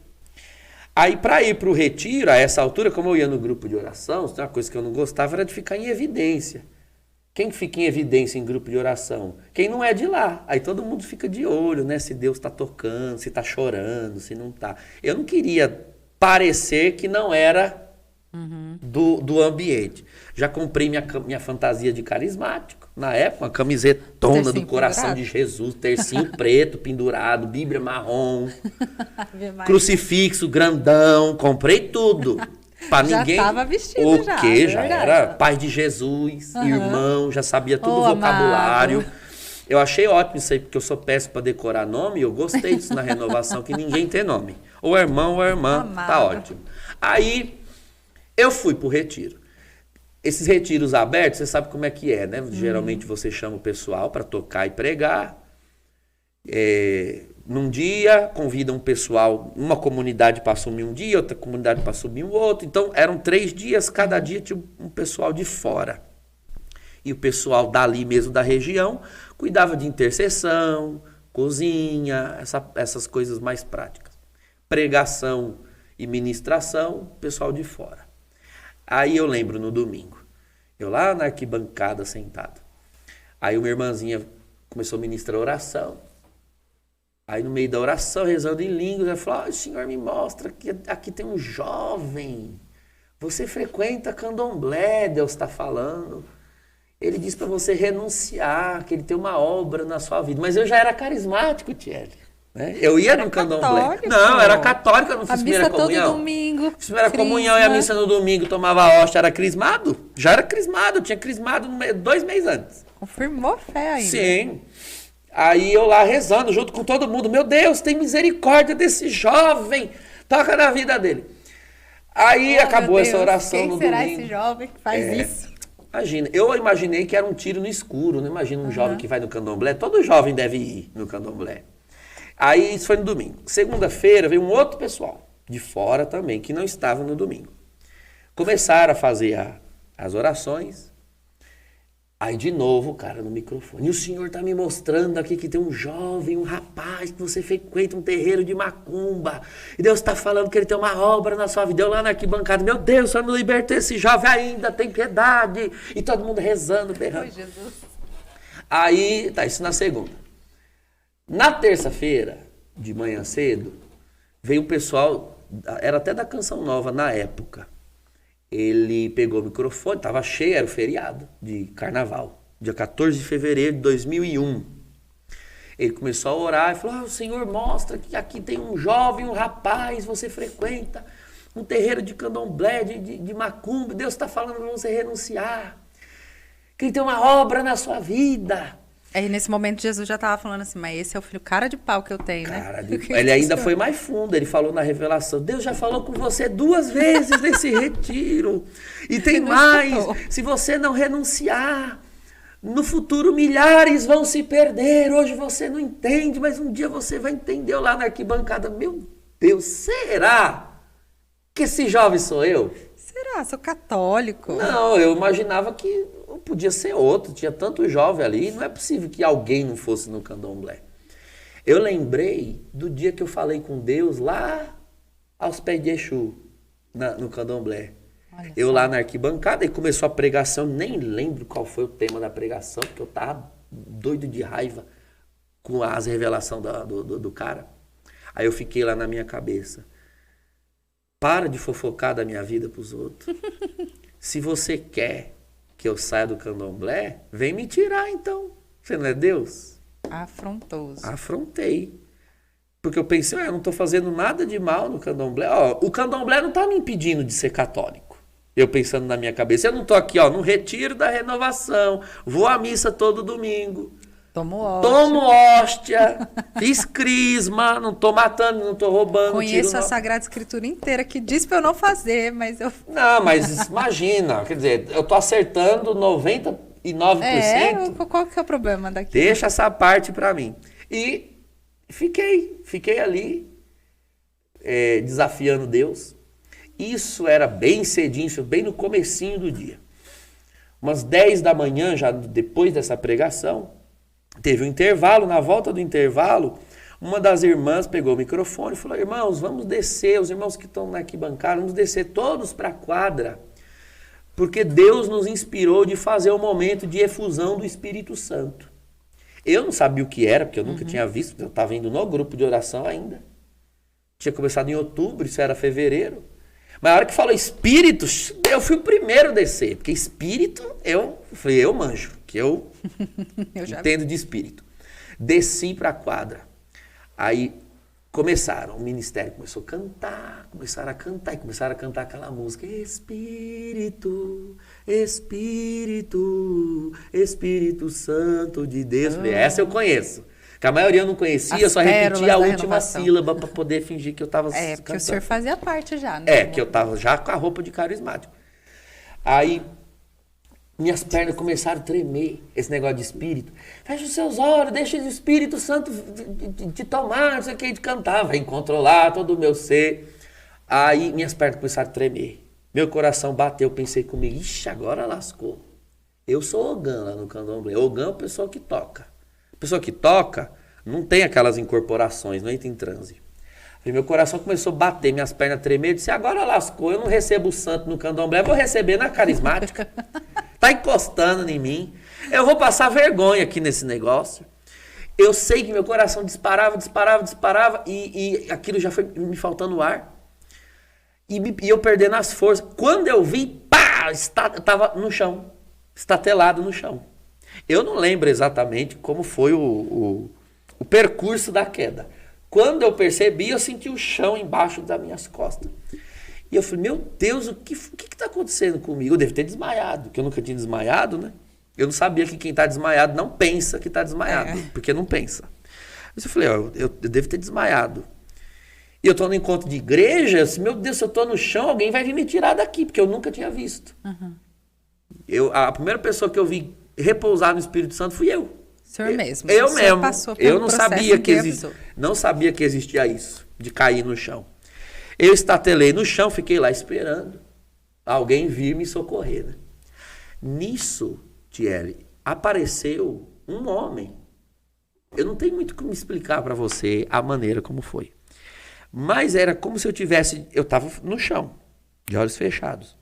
aí pra ir pro retiro, a essa altura, como eu ia no grupo de oração, uma coisa que eu não gostava era de ficar em evidência. Quem fica em evidência em grupo de oração? Quem não é de lá. Aí todo mundo fica de olho, né? Se Deus tá tocando, se tá chorando, se não tá. Eu não queria parecer que não era do ambiente. Já comprei minha fantasia de carismático. Na época, uma camisetona do coração pendurado de Jesus, tercinho preto pendurado, Bíblia marrom, crucifixo grandão, comprei tudo. Pra ninguém. Já estava vestido já. O quê? Já era Pai de Jesus, irmão, já sabia todo o vocabulário. Amado. Eu achei ótimo isso aí, porque eu sou péssimo para decorar nome, e eu gostei disso na renovação, que ninguém tem nome. Ou é irmão ou é irmã, amado. Tá ótimo. Aí, eu fui pro retiro. Esses retiros abertos, você sabe como é que é, né? Geralmente você chama o pessoal para tocar e pregar. Num dia, convida um pessoal, uma comunidade para assumir um dia, outra comunidade para assumir um outro. Então, eram 3 dias, cada dia tinha um pessoal de fora. E o pessoal dali mesmo da região cuidava de intercessão, cozinha, essas coisas mais práticas. Pregação e ministração, pessoal de fora. Aí eu lembro no domingo, eu lá na arquibancada sentado. Aí uma irmãzinha começou a ministrar oração. Aí no meio da oração, rezando em línguas, ela falou, o Senhor me mostra que aqui tem um jovem. Você frequenta candomblé, Deus está falando. Ele diz para você renunciar, que ele tem uma obra na sua vida. Mas eu já era carismático, Thierry. Né? Eu ia no candomblé. Católico. Não, era católico, eu não fiz primeira comunhão. Todo domingo. Fiz primeira comunhão e a missa no domingo, tomava hóstia, era crismado? Já era crismado, eu tinha crismado 2 meses antes. Confirmou fé ainda. Sim. Aí eu lá rezando junto com todo mundo. Meu Deus, tem misericórdia desse jovem. Toca na vida dele. Aí acabou essa oração no domingo. Quem será esse jovem que faz isso? Imagina, eu imaginei que era um tiro no escuro. Não imagina um jovem que vai no candomblé. Todo jovem deve ir no candomblé. Aí isso foi no domingo. Segunda-feira veio um outro pessoal de fora também, que não estava no domingo. Começaram a fazer as orações. Aí de novo, cara, no microfone. E o senhor tá me mostrando aqui que tem um jovem, um rapaz, que você frequenta um terreiro de macumba. E Deus tá falando que ele tem uma obra na sua vida. Eu lá na arquibancada, meu Deus, o senhor não libertou esse jovem ainda, tem piedade. E todo mundo rezando, berrando. Oi, Jesus. Aí, tá, isso na segunda. Na terça-feira, de manhã cedo, veio o pessoal, era até da Canção Nova na época. Ele pegou o microfone, estava cheio, era o feriado de carnaval, dia 14 de fevereiro de 2001. Ele começou a orar e falou, o Senhor mostra que aqui tem um jovem, um rapaz, você frequenta um terreiro de candomblé, de macumba, Deus está falando para você renunciar, que ele tem uma obra na sua vida. Aí nesse momento Jesus já estava falando assim, mas esse é o filho cara de pau que eu tenho, né? Ele ainda foi mais fundo, ele falou na revelação, Deus já falou com você 2 vezes nesse retiro. E tem mais, se você não renunciar, no futuro milhares vão se perder, hoje você não entende, mas um dia você vai entender. Eu lá na arquibancada, meu Deus, será que esse jovem sou eu? Será? Sou católico? Não, eu imaginava que podia ser outro, tinha tanto jovem ali, não é possível que alguém não fosse no candomblé. Eu lembrei do dia que eu falei com Deus lá aos pés de Exu, no candomblé. Eu lá na arquibancada, e começou a pregação, nem lembro qual foi o tema da pregação, porque eu tava doido de raiva com as revelações do cara. Aí eu fiquei lá na minha cabeça, para de fofocar da minha vida pros outros. Se você quer que eu saia do candomblé, vem me tirar então. Você não é Deus? Afrontoso. Afrontei. Porque eu pensei, eu não estou fazendo nada de mal no candomblé. Ó, o candomblé não está me impedindo de ser católico. Eu pensando na minha cabeça, eu não estou aqui no retiro da renovação, vou à missa todo domingo. Tomo hóstia. Tomo hóstia, fiz crisma, não tô matando, não tô roubando. Conheço a Sagrada Escritura inteira, que diz pra eu não fazer, mas eu... Não, mas imagina, quer dizer, eu tô acertando 99%. Qual que é o problema daqui? Deixa essa parte pra mim. E fiquei ali, desafiando Deus. Isso era bem cedinho, bem no comecinho do dia. Umas 10 da manhã, já depois dessa pregação, teve um intervalo. Na volta do intervalo, uma das irmãs pegou o microfone e falou: irmãos, vamos descer, os irmãos que estão na arquibancada, vamos descer todos para a quadra, porque Deus nos inspirou de fazer o momento de efusão do Espírito Santo. Eu não sabia o que era, porque eu nunca tinha visto, porque eu estava indo no grupo de oração ainda. Tinha começado em outubro, isso era fevereiro. Mas a hora que falou Espírito, eu fui o primeiro a descer, porque Espírito, eu falei, eu manjo, que eu entendo de Espírito. Desci para a quadra. Aí começaram, o ministério começou a cantar, começaram a cantar aquela música, Espírito, Espírito, Espírito Santo de Deus. Essa eu conheço. Que a maioria eu não conhecia, eu só repetia a última sílaba para poder fingir que eu estava cantando. Porque o senhor fazia parte já, né? Que eu estava já com a roupa de carismático. Aí minhas pernas começaram a tremer, esse negócio de espírito. Fecha os seus olhos, deixa o Espírito Santo te tomar, não sei o que, de cantar. Vai controlar todo o meu ser. Aí minhas pernas começaram a tremer. Meu coração bateu, pensei comigo, ixi, agora lascou. Eu sou Ogã lá no candomblé. Ogã é a pessoa que toca. A pessoa que toca não tem aquelas incorporações, não entra em transe. Aí meu coração começou a bater, minhas pernas a tremer. Eu disse, agora lascou, eu não recebo o santo no candomblé, vou receber na carismática. Tá encostando em mim. Eu vou passar vergonha aqui nesse negócio. Eu sei que meu coração disparava e aquilo já foi me faltando ar. E eu perdendo as forças. Quando eu vi, pá, eu tava no chão, estatelado no chão. Eu não lembro exatamente como foi o percurso da queda. Quando eu percebi, eu senti o chão embaixo das minhas costas. E eu falei, meu Deus, o que está acontecendo comigo? Eu devo ter desmaiado, porque eu nunca tinha desmaiado, né? Eu não sabia que quem está desmaiado não pensa que está desmaiado, porque não pensa. Mas eu falei, eu devo ter desmaiado. E eu estou no encontro de igreja, eu disse, meu Deus, se eu estou no chão, alguém vai vir me tirar daqui, porque eu nunca tinha visto. A primeira pessoa que eu vi repousar no Espírito Santo fui eu. O senhor mesmo. Eu mesmo. Passou pelo eu não sabia não sabia que existia isso, de cair no chão. Eu estatelei no chão, fiquei lá esperando alguém vir me socorrer. Né? Nisso, Thierry, apareceu um homem. Eu não tenho muito como explicar para você a maneira como foi. Mas era como se eu estava no chão, de olhos fechados.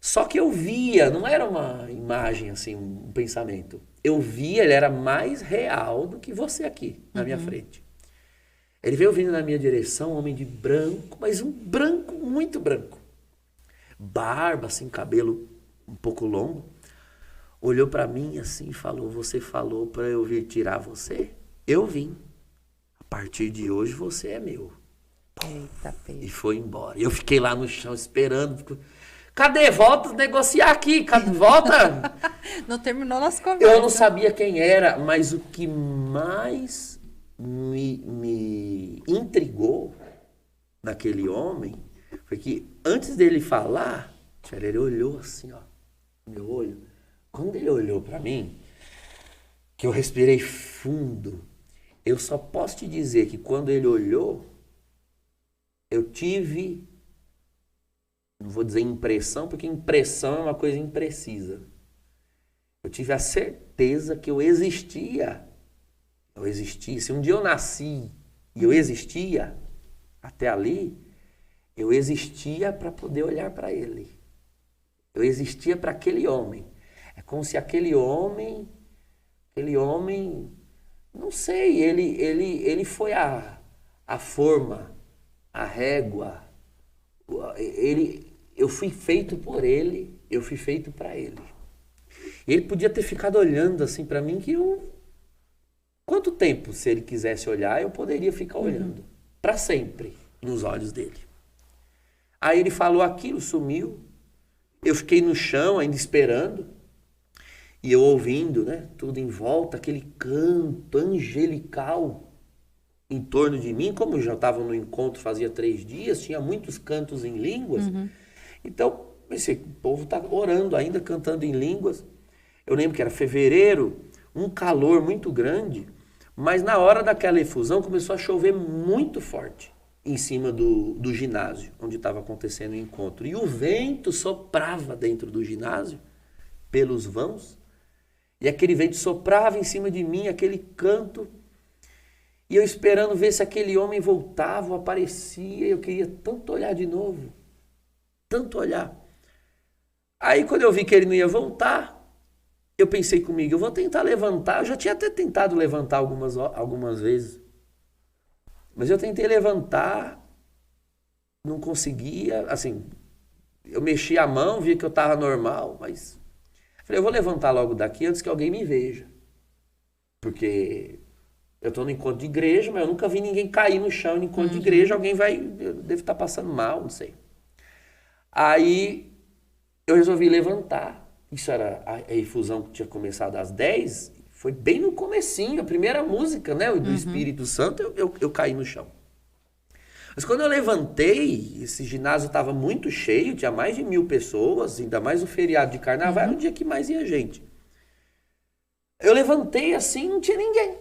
Só que eu via, não era uma imagem assim, um pensamento. Eu via, ele era mais real do que você aqui, na minha frente. Ele veio vindo na minha direção, um homem de branco, mas um branco, muito branco. Barba, assim, cabelo um pouco longo. Olhou para mim assim e falou, você falou para eu vir tirar você? Eu vim. A partir de hoje você é meu. Eita, Pedro. E foi embora. Eu fiquei lá no chão esperando. Cadê? Volta negociar aqui. Cadê? Volta. Não terminou nossa conversa. Eu não sabia quem era, mas o que mais me intrigou naquele homem foi que antes dele falar, ele olhou assim, ó, meu olho. Quando ele olhou para mim, que eu respirei fundo, eu só posso te dizer que quando ele olhou, eu tive, não vou dizer impressão, porque impressão é uma coisa imprecisa. Eu tive a certeza que eu existia. Se um dia eu nasci e eu existia, até ali, eu existia para poder olhar para ele. Eu existia para aquele homem. É como se aquele homem, não sei, ele foi a forma, a régua. Eu fui feito por ele, eu fui feito para ele. E ele podia ter ficado olhando assim para mim que eu... Quanto tempo, se ele quisesse olhar, eu poderia ficar olhando. Para sempre, nos olhos dele. Aí ele falou aquilo, sumiu. Eu fiquei no chão, ainda esperando. E eu ouvindo, né? Tudo em volta, aquele canto angelical em torno de mim. Como eu já estava no encontro fazia 3 dias, tinha muitos cantos em línguas. Então, pensei, o povo está orando ainda, cantando em línguas. Eu lembro que era fevereiro, um calor muito grande. Mas na hora daquela efusão começou a chover muito forte em cima do ginásio, onde estava acontecendo o encontro. E o vento soprava dentro do ginásio pelos vãos, e aquele vento soprava em cima de mim, aquele canto, e eu esperando ver se aquele homem voltava ou aparecia, e eu queria tanto olhar de novo, tanto olhar. Aí quando eu vi que ele não ia voltar, eu pensei comigo, eu vou tentar levantar, eu já tinha até tentado levantar algumas vezes, mas eu tentei levantar, não conseguia, assim, eu mexi a mão, via que eu estava normal, mas falei, eu vou levantar logo daqui antes que alguém me veja. Porque eu estou no encontro de igreja, mas eu nunca vi ninguém cair no chão no encontro de igreja, alguém eu devo estar passando mal, não sei. Aí eu resolvi levantar. Isso era a infusão que tinha começado às 10, foi bem no comecinho, a primeira música, né, do Espírito Santo, eu caí no chão. Mas quando eu levantei, esse ginásio estava muito cheio, tinha mais de 1.000 pessoas, ainda mais o feriado de carnaval, era o dia que mais ia gente. Eu levantei assim, não tinha ninguém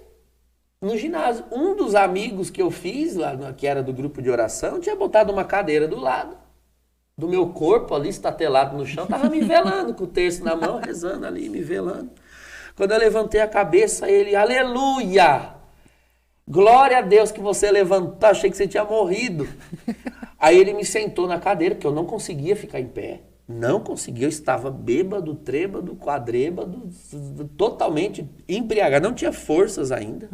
no ginásio. Um dos amigos que eu fiz, lá, que era do grupo de oração, tinha botado uma cadeira do lado do meu corpo ali, estatelado no chão, estava me velando, com o terço na mão, rezando ali, me velando. Quando eu levantei a cabeça, ele, aleluia! Glória a Deus que você levantou, achei que você tinha morrido. Aí ele me sentou na cadeira, porque eu não conseguia ficar em pé. Não conseguia, eu estava bêbado, trêbado, quadrêbado, totalmente embriagado, não tinha forças ainda.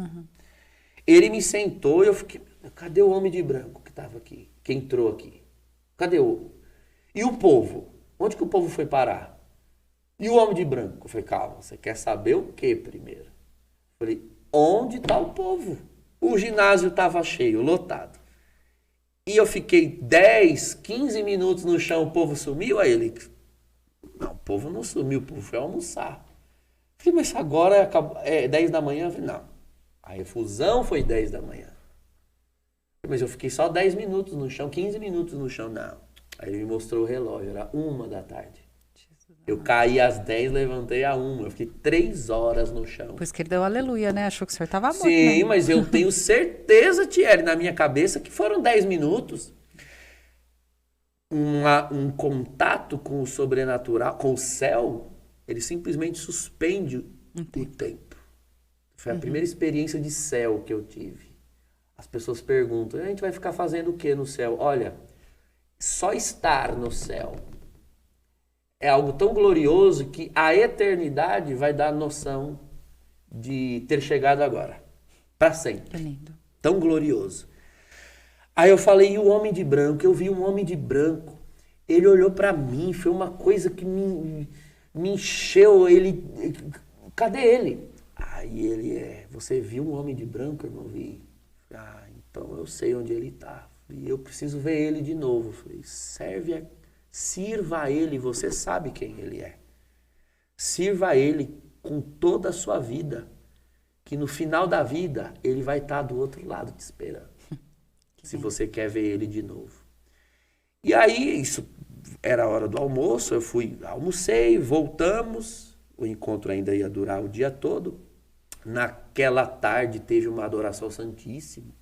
Ele me sentou e eu fiquei, cadê o homem de branco que estava aqui, que entrou aqui? Cadê o... E o povo? Onde que o povo foi parar? E o homem de branco? Eu falei, calma, você quer saber o que primeiro? Eu falei, onde está o povo? O ginásio estava cheio, lotado. E eu fiquei 10, 15 minutos no chão, o povo sumiu. Aí ele, não, o povo não sumiu, o povo foi almoçar. Eu falei, mas agora é 10 da manhã? Eu falei, não, a infusão foi 10 da manhã. Mas eu fiquei só 10 minutos no chão, 15 minutos no chão, não. Aí ele me mostrou o relógio, era 1 da tarde. Eu caí às 10, levantei a 1. Eu fiquei 3 horas no chão. Por isso que ele deu aleluia, né? Achou que o senhor estava morto. Sim, né? mas eu tenho certeza, Thierry, na minha cabeça, que foram 10 minutos. Um contato com o sobrenatural, com o céu, ele simplesmente suspende o tempo. Foi a primeira experiência de céu que eu tive. As pessoas perguntam, a gente vai ficar fazendo o que no céu? Olha, só estar no céu é algo tão glorioso que a eternidade vai dar a noção de ter chegado agora. Para sempre. Que lindo. Tão glorioso. Aí eu falei, e o homem de branco? Eu vi um homem de branco. Ele olhou para mim, foi uma coisa que me encheu. Ele, cadê ele? Aí ele, você viu um homem de branco? Eu não vi. Ah, então eu sei onde ele está. E eu preciso ver ele de novo. Eu falei, sirva a ele, você sabe quem ele é. Sirva a ele com toda a sua vida, que no final da vida ele vai estar do outro lado te esperando, se você quer ver ele de novo. E aí, isso era a hora do almoço, eu almocei, voltamos, o encontro ainda ia durar o dia todo. Naquela tarde teve uma adoração ao Santíssimo.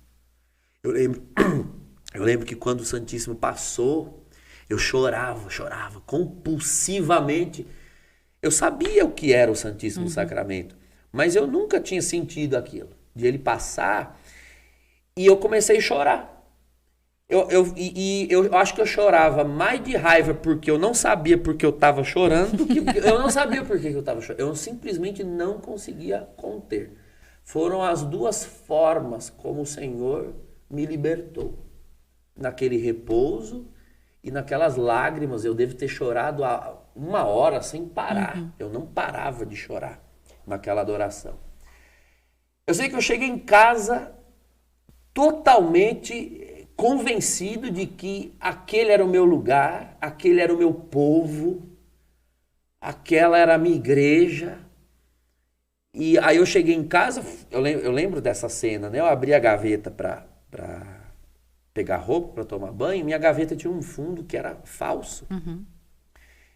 Eu lembro que quando o Santíssimo passou, eu chorava compulsivamente. Eu sabia o que era o Santíssimo Sacramento, mas eu nunca tinha sentido aquilo, de ele passar, e eu comecei a chorar. Eu acho que eu chorava mais de raiva porque eu não sabia porque eu estava chorando, do que eu não sabia por que eu estava chorando. Eu simplesmente não conseguia conter. Foram as duas formas como o Senhor me libertou. Naquele repouso e naquelas lágrimas. Eu devo ter chorado há 1 hora sem parar. Eu não parava de chorar naquela adoração. Eu sei que eu cheguei em casa totalmente convencido de que aquele era o meu lugar, aquele era o meu povo, aquela era a minha igreja. E aí eu cheguei em casa, eu lembro dessa cena, né? Eu abri a gaveta para pegar roupa, para tomar banho. Minha gaveta tinha um fundo que era falso,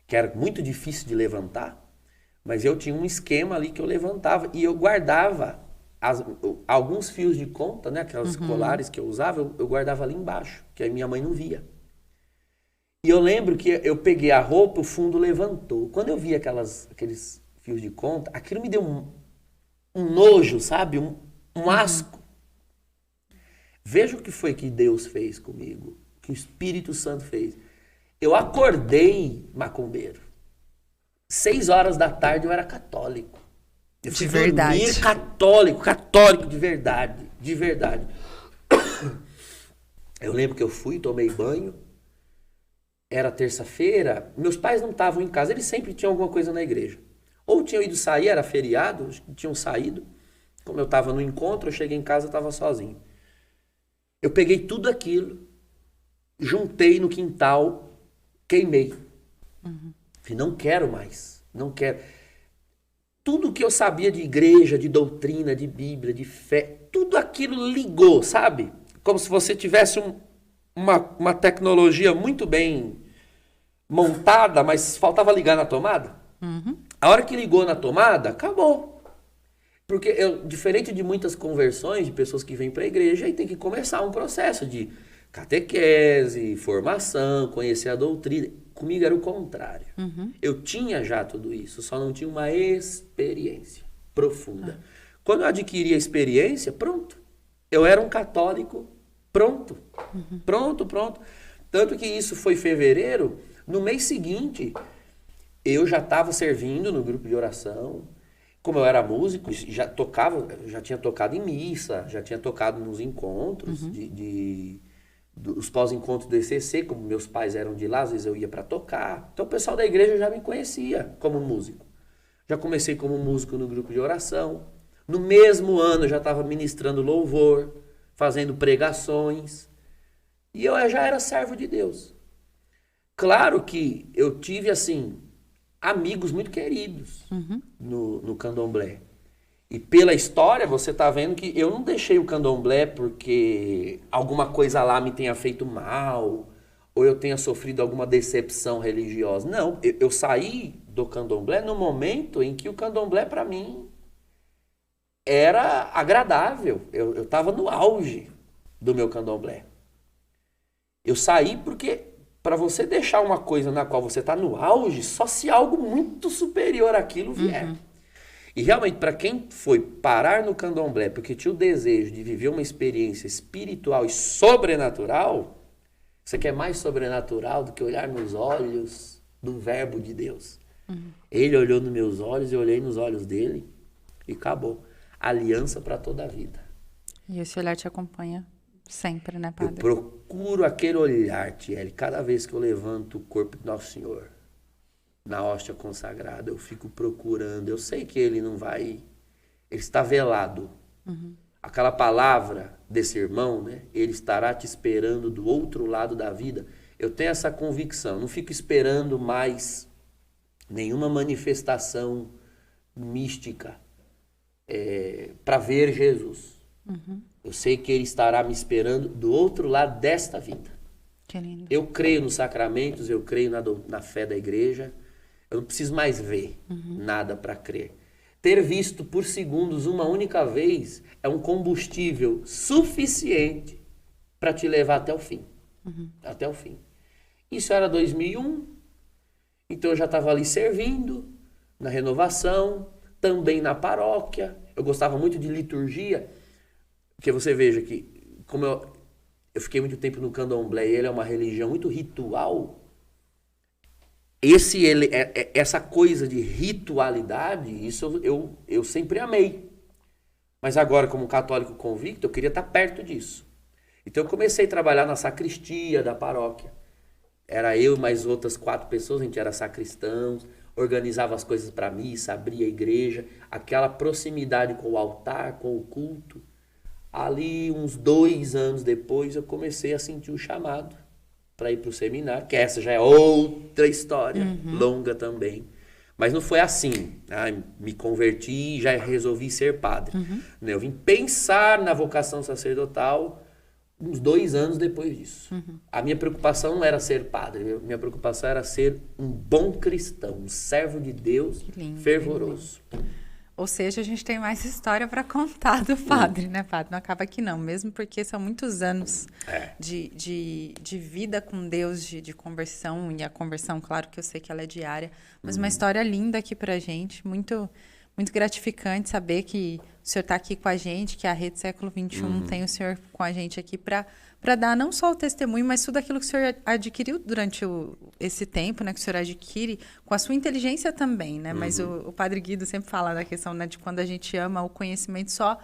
que era muito difícil de levantar, mas eu tinha um esquema ali que eu levantava e eu guardava alguns fios de conta, né? Aquelas colares que eu usava, eu guardava ali embaixo, que a minha mãe não via. E eu lembro que eu peguei a roupa, o fundo levantou. Quando eu vi aqueles fios de conta, aquilo me deu um nojo, sabe? Um asco. Veja o que foi que Deus fez comigo, que o Espírito Santo fez. Eu acordei macumbeiro. 6 horas da tarde eu era católico. Eu fui de verdade. Dormir católico de verdade, de verdade. Eu lembro que eu fui, tomei banho. Era terça-feira, meus pais não estavam em casa, eles sempre tinham alguma coisa na igreja. Ou tinham ido sair, era feriado, tinham saído. Como eu estava no encontro, eu cheguei em casa, eu estava sozinho. Eu peguei tudo aquilo, juntei no quintal, queimei. Falei, não quero mais, não quero. Tudo que eu sabia de igreja, de doutrina, de Bíblia, de fé, tudo aquilo ligou, sabe? Como se você tivesse uma tecnologia muito bem montada, mas faltava ligar na tomada. A hora que ligou na tomada, acabou. Porque diferente de muitas conversões de pessoas que vêm para a igreja, aí tem que começar um processo de catequese, formação, conhecer a doutrina. Comigo era o contrário. Eu tinha já tudo isso, só não tinha uma experiência profunda. Quando eu adquiri a experiência, pronto. Eu era um católico pronto. Pronto. Tanto que isso foi em fevereiro. No mês seguinte, eu já estava servindo no grupo de oração. Como eu era músico, já tinha tocado em missa, já tinha tocado nos encontros, os pós-encontros do ECC, como meus pais eram de lá, às vezes eu ia para tocar. Então o pessoal da igreja já me conhecia como músico. Já comecei como músico no grupo de oração. No mesmo ano eu já estava ministrando louvor, fazendo pregações. E eu já era servo de Deus. Claro que eu tive, assim, amigos muito queridos no candomblé. E pela história, você tá vendo que eu não deixei o candomblé porque alguma coisa lá me tenha feito mal, ou eu tenha sofrido alguma decepção religiosa. Não, eu saí do candomblé no momento em que o candomblé, para mim, era agradável. Eu estava no auge do meu candomblé. Eu saí porque, para você deixar uma coisa na qual você está no auge, só se algo muito superior àquilo vier. E realmente, para quem foi parar no candomblé porque tinha o desejo de viver uma experiência espiritual e sobrenatural, você quer mais sobrenatural do que olhar nos olhos do verbo de Deus. Ele olhou nos meus olhos, eu olhei nos olhos dele e acabou. Aliança para toda a vida. E esse olhar te acompanha sempre, né, Padre? Eu procuro aquele olhar, Tiele, cada vez que eu levanto o corpo de Nosso Senhor na hóstia consagrada, eu fico procurando. Eu sei que ele não vai... Ele está velado. Aquela palavra desse irmão, né? Ele estará te esperando do outro lado da vida. Eu tenho essa convicção. Não fico esperando mais nenhuma manifestação mística para ver Jesus. Eu sei que ele estará me esperando do outro lado desta vida. Que lindo. Eu creio nos sacramentos, eu creio na fé da igreja. Eu não preciso mais ver nada para crer. Ter visto por segundos uma única vez é um combustível suficiente para te levar até o fim. Até o fim. Isso era 2001, então eu já estava ali servindo, na renovação, também na paróquia. Eu gostava muito de liturgia, porque você veja que, como eu fiquei muito tempo no candomblé, ele é uma religião muito ritual. Essa coisa de ritualidade, isso eu sempre amei. Mas agora, como católico convicto, eu queria estar perto disso. Então eu comecei a trabalhar na sacristia da paróquia. Era eu e mais outras 4 pessoas, a gente era sacristãos, organizava as coisas para missa, abria a igreja, aquela proximidade com o altar, com o culto. Ali, uns 2 anos depois, eu comecei a sentir o chamado para ir para o seminário, que essa já é outra história, longa também. Mas não foi assim. Me converti e já resolvi ser padre. Eu vim pensar na vocação sacerdotal uns 2 anos depois disso. A minha preocupação não era ser padre, minha preocupação era ser um bom cristão, um servo de Deus fervoroso. Ou seja, a gente tem mais história para contar do padre, né, padre? Não acaba aqui não, mesmo porque são muitos anos de vida com Deus, de conversão, e a conversão, claro que eu sei que ela é diária, mas uma história linda aqui pra gente, muito, muito gratificante saber que o senhor está aqui com a gente, que a Rede Século XXI tem o senhor com a gente aqui para dar não só o testemunho, mas tudo aquilo que o senhor adquiriu durante esse tempo, né? Que o senhor adquire com a sua inteligência também, né? Mas o Padre Guido sempre fala da questão, né, de quando a gente ama, o conhecimento só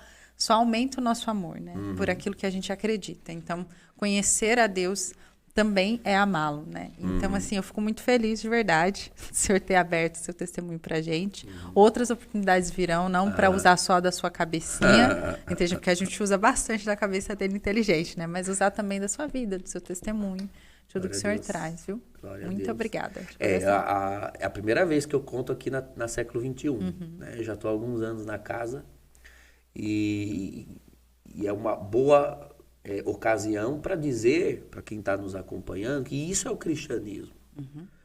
aumenta o nosso amor, né? Por aquilo que a gente acredita. Então, conhecer a Deus também é amá-lo, né? Então, assim, eu fico muito feliz, de verdade, o senhor ter aberto seu testemunho pra gente. Outras oportunidades virão, não para usar só da sua cabecinha, entende? Porque a gente usa bastante da cabeça dele inteligente, né? Mas usar também da sua vida, do seu testemunho, tudo que o senhor traz, viu? Muito obrigada. É a primeira vez que eu conto aqui na Século XXI. Né? Eu já estou há alguns anos na casa e é uma boa ocasião para dizer, para quem está nos acompanhando, que isso é o cristianismo.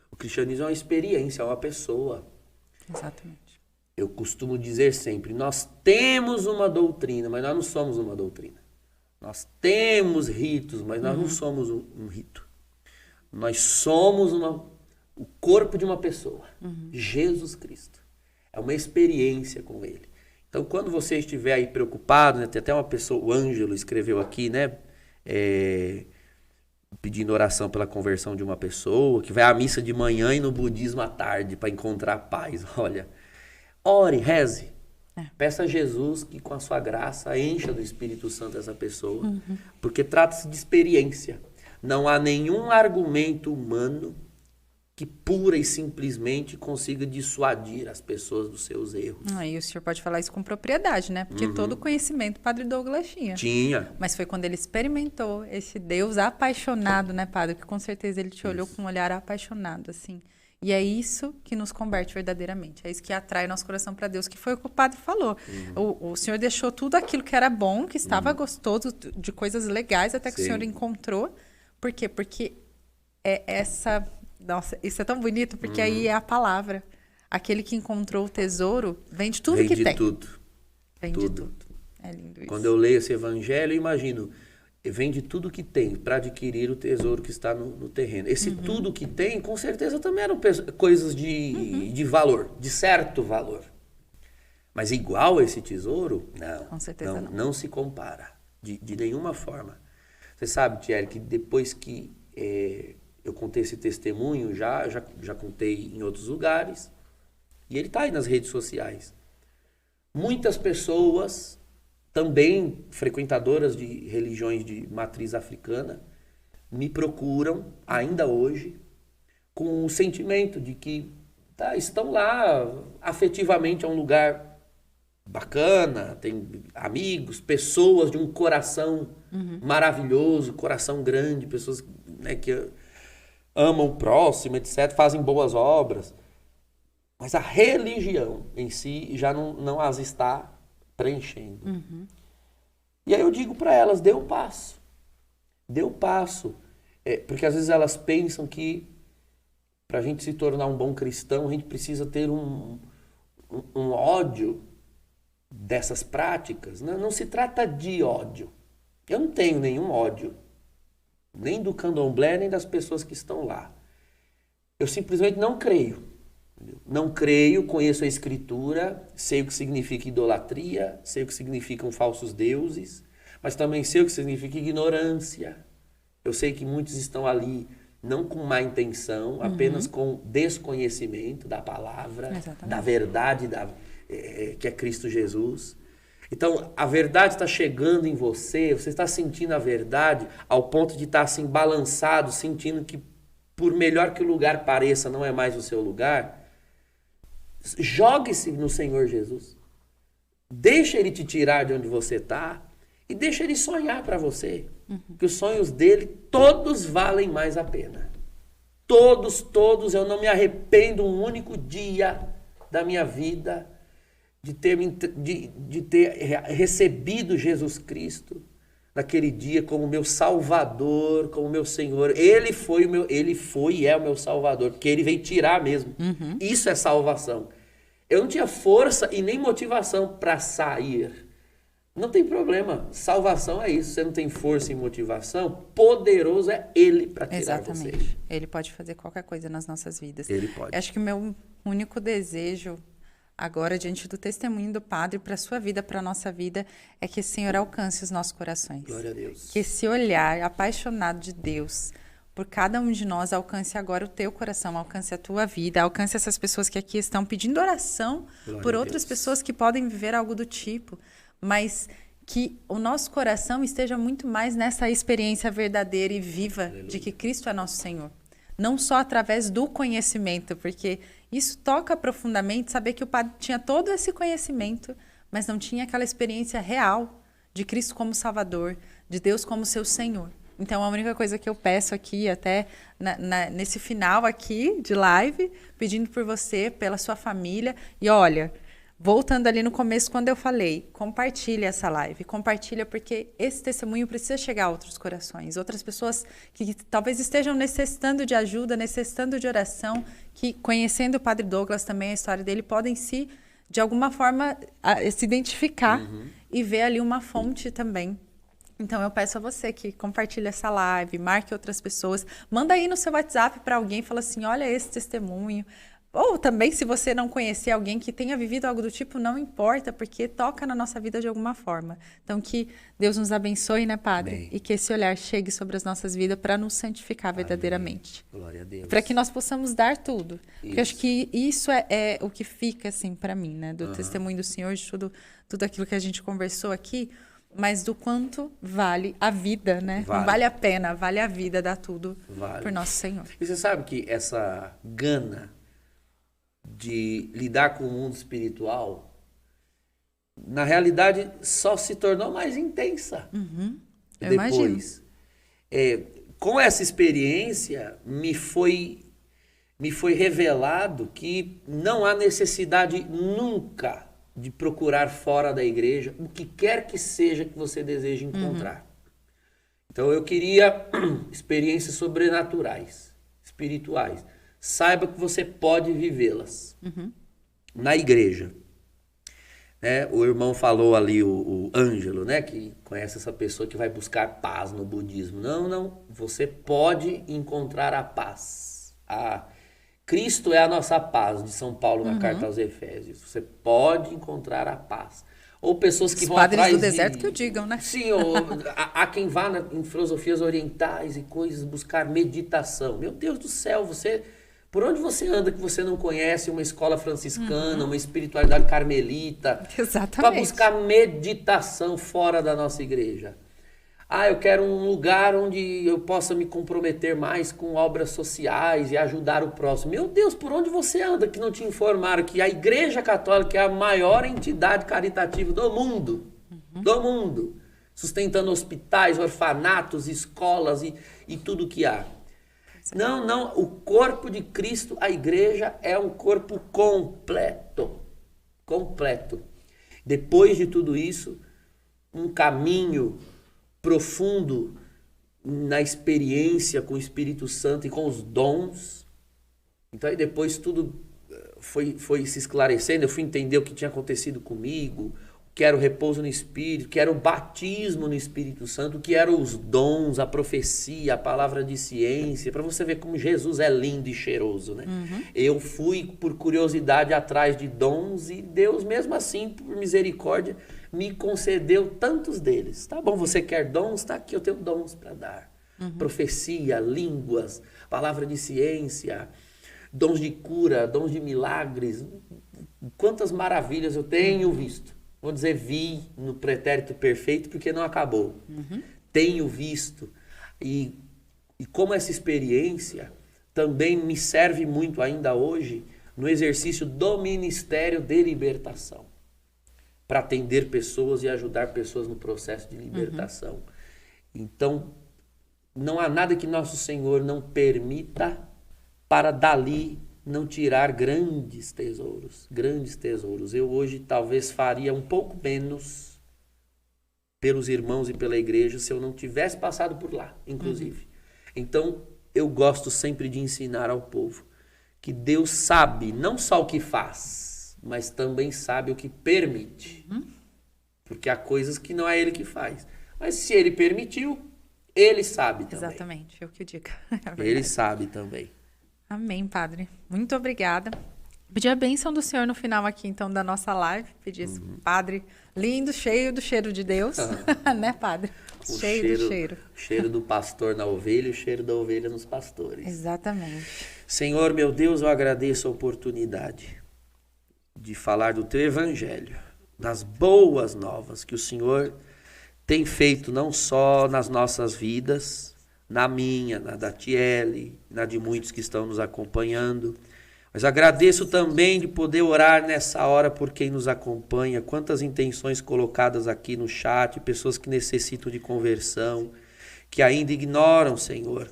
O cristianismo é uma experiência, é uma pessoa. Exatamente. Eu costumo dizer sempre, nós temos uma doutrina, mas nós não somos uma doutrina. Nós temos ritos, mas nós não somos um rito. Nós somos o corpo de uma pessoa, Jesus Cristo. É uma experiência com Ele. Então, quando você estiver aí preocupado, né, tem até uma pessoa, o Ângelo escreveu aqui, né, pedindo oração pela conversão de uma pessoa, que vai à missa de manhã e no budismo à tarde para encontrar paz. Olha, ore, reze. Peça a Jesus que com a sua graça encha do Espírito Santo essa pessoa, porque trata-se de experiência. Não há nenhum argumento humano que pura e simplesmente consiga dissuadir as pessoas dos seus erros. E o senhor pode falar isso com propriedade, né? Porque todo conhecimento o Padre Douglas tinha. Mas foi quando ele experimentou esse Deus apaixonado, né, Padre? Que com certeza ele te olhou com um olhar apaixonado, assim. E é isso que nos converte verdadeiramente. É isso que atrai nosso coração para Deus, que foi o que o Padre falou. O senhor deixou tudo aquilo que era bom, que estava gostoso, de coisas legais, até que o senhor encontrou. Por quê? Porque é essa... Nossa, isso é tão bonito, porque aí é a palavra. Aquele que encontrou o tesouro vende tudo que tem. Vende tudo. É lindo isso. Quando eu leio esse evangelho, eu imagino, vende tudo que tem para adquirir o tesouro que está no terreno. Esse tudo que tem, com certeza, também eram coisas de valor, de certo valor. Mas igual a esse tesouro, não. Com certeza não. Não se compara, de nenhuma forma. Você sabe, Thierry, que depois que... eu contei esse testemunho, já contei em outros lugares, e ele está aí nas redes sociais. Muitas pessoas, também frequentadoras de religiões de matriz africana, me procuram, ainda hoje, com o sentimento de que estão lá afetivamente, é um lugar bacana, tem amigos, pessoas de um coração maravilhoso, coração grande, pessoas, né, que amam o próximo, etc., fazem boas obras. Mas a religião em si já não as está preenchendo. E aí eu digo para elas, dê o passo. Dê o passo. Porque às vezes elas pensam que para a gente se tornar um bom cristão, a gente precisa ter um ódio dessas práticas. Não se trata de ódio. Eu não tenho nenhum ódio. Nem do candomblé, nem das pessoas que estão lá. Eu simplesmente não creio. Não creio, conheço a Escritura, sei o que significa idolatria, sei o que significam falsos deuses, mas também sei o que significa ignorância. Eu sei que muitos estão ali não com má intenção, apenas com desconhecimento da palavra, da verdade que é Cristo Jesus. Então, a verdade está chegando em você está sentindo a verdade ao ponto de estar assim balançado, sentindo que por melhor que o lugar pareça, não é mais o seu lugar. Jogue-se no Senhor Jesus. Deixa Ele te tirar de onde você está e deixa Ele sonhar para você. Que os sonhos dele, todos valem mais a pena. Todos, eu não me arrependo um único dia da minha vida de ter recebido Jesus Cristo naquele dia como meu Salvador, como meu Senhor. Ele foi e é o meu Salvador, porque Ele veio tirar mesmo. Isso é salvação. Eu não tinha força e nem motivação para sair. Não tem problema. Salvação é isso. Você não tem força e motivação, poderoso é Ele para tirar Exatamente. você. Ele pode fazer qualquer coisa nas nossas vidas. Ele pode. Eu acho que o meu único desejo agora, diante do testemunho do Padre, para a sua vida, para a nossa vida, é que esse Senhor alcance os nossos corações. Glória a Deus. Que esse olhar apaixonado de Deus por cada um de nós alcance agora o teu coração, alcance a tua vida, alcance essas pessoas que aqui estão pedindo oração por outras pessoas que podem viver algo do tipo, mas que o nosso coração esteja muito mais nessa experiência verdadeira e viva de que Cristo é nosso Senhor. Não só através do conhecimento, porque isso toca profundamente saber que o Padre tinha todo esse conhecimento, mas não tinha aquela experiência real de Cristo como Salvador, de Deus como seu Senhor. Então, a única coisa que eu peço aqui, até nesse final aqui de live, pedindo por você, pela sua família, e olha, voltando ali no começo, quando eu falei, compartilha essa live, compartilha porque esse testemunho precisa chegar a outros corações, outras pessoas que talvez estejam necessitando de ajuda, necessitando de oração, que conhecendo o Padre Douglas também, a história dele, podem se, de alguma forma, se identificar e ver ali uma fonte também. Então, eu peço a você que compartilhe essa live, marque outras pessoas, manda aí no seu WhatsApp para alguém, fala assim, olha esse testemunho. Ou também, se você não conhecer alguém que tenha vivido algo do tipo, não importa, porque toca na nossa vida de alguma forma. Então, que Deus nos abençoe, né, Padre? Amém. E que esse olhar chegue sobre as nossas vidas para nos santificar verdadeiramente. Glória a Deus. Para que nós possamos dar tudo. Isso. Porque eu acho que isso é o que fica, assim, para mim, né? Do testemunho do Senhor, de tudo aquilo que a gente conversou aqui, mas do quanto vale a vida, né? Vale. Não vale a pena, vale a vida, dar tudo Vale. por nosso Senhor. E você sabe que essa gana de lidar com o mundo espiritual, na realidade, só se tornou mais intensa Eu imagino. depois. Com essa experiência, me foi revelado que não há necessidade nunca de procurar fora da igreja o que quer que seja que você deseje encontrar. Então eu queria experiências sobrenaturais, espirituais. Saiba que você pode vivê-las na igreja. Né? O irmão falou ali, o Ângelo, né? Que conhece essa pessoa que vai buscar paz no budismo. Não. Você pode encontrar a paz. Cristo é a nossa paz, de São Paulo na carta aos Efésios. Você pode encontrar a paz. Ou pessoas que Os vão padres atrás do deserto que o digam, né? Sim, há quem vá em filosofias orientais e coisas buscar meditação. Meu Deus do céu, por onde você anda que você não conhece uma escola franciscana, uma espiritualidade carmelita? Exatamente. Para buscar meditação fora da nossa igreja. Eu quero um lugar onde eu possa me comprometer mais com obras sociais e ajudar o próximo. Meu Deus, por onde você anda que não te informaram que a Igreja Católica é a maior entidade caritativa do mundo? Do mundo. Sustentando hospitais, orfanatos, escolas e tudo que há. Não. O corpo de Cristo, a igreja, é um corpo completo. Completo. Depois de tudo isso, um caminho profundo na experiência com o Espírito Santo e com os dons. Então aí depois tudo foi se esclarecendo, eu fui entender o que tinha acontecido comigo, o que era o repouso no Espírito, o que era o batismo no Espírito Santo, o que eram os dons, a profecia, a palavra de ciência, para você ver como Jesus é lindo e cheiroso, né? Eu fui por curiosidade atrás de dons e Deus mesmo assim, por misericórdia, me concedeu tantos deles. Tá bom, você quer dons? Tá aqui, eu tenho dons para dar. Profecia, línguas, palavra de ciência, dons de cura, dons de milagres. Quantas maravilhas eu tenho visto. Vou dizer vi no pretérito perfeito porque não acabou. Tenho visto. E como essa experiência também me serve muito ainda hoje no exercício do ministério de libertação. Para atender pessoas e ajudar pessoas no processo de libertação. Então, não há nada que nosso Senhor não permita para dali não tirar grandes tesouros. Grandes tesouros. Eu hoje talvez faria um pouco menos pelos irmãos e pela igreja se eu não tivesse passado por lá, inclusive. Então, eu gosto sempre de ensinar ao povo que Deus sabe não só o que faz, mas também sabe o que permite. Porque há coisas que não é ele que faz. Mas se ele permitiu, ele sabe também. Exatamente, eu que o digo. Ele sabe também. Amém, Padre. Muito obrigada. Pedir a bênção do Senhor no final aqui, então, da nossa live. Pedir esse Padre lindo, cheio do cheiro de Deus. Né, Padre? Cheio do cheiro. O cheiro do pastor na ovelha e o cheiro da ovelha nos pastores. Exatamente. Senhor, meu Deus, eu agradeço a oportunidade de falar do teu evangelho, das boas novas que o Senhor tem feito não só nas nossas vidas, na minha, na da Tiele, na de muitos que estão nos acompanhando, mas agradeço também de poder orar nessa hora por quem nos acompanha, quantas intenções colocadas aqui no chat, pessoas que necessitam de conversão, que ainda ignoram, Senhor,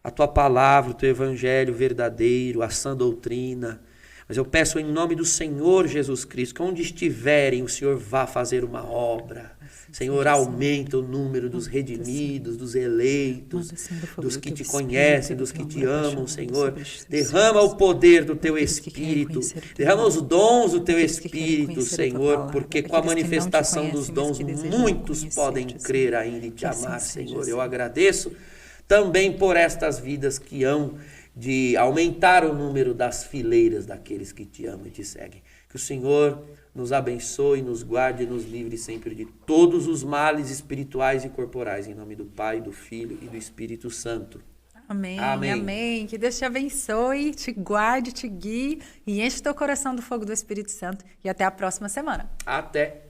a tua palavra, o teu evangelho verdadeiro, a sã doutrina. Mas eu peço em nome do Senhor Jesus Cristo, que onde estiverem, o Senhor vá fazer uma obra. Senhor, aumenta o número dos redimidos, dos eleitos, dos que te conhecem, dos que te amam, Senhor. Derrama o poder do teu Espírito, derrama os dons do teu Espírito, Senhor, porque com a manifestação dos dons, muitos podem crer ainda e te amar, Senhor. Eu agradeço também por estas vidas que hão de aumentar o número das fileiras daqueles que te amam e te seguem. Que o Senhor nos abençoe, nos guarde e nos livre sempre de todos os males espirituais e corporais. Em nome do Pai, do Filho e do Espírito Santo. Amém, amém, amém. Que Deus te abençoe, te guarde, te guie e enche teu coração do fogo do Espírito Santo. E até a próxima semana. Até!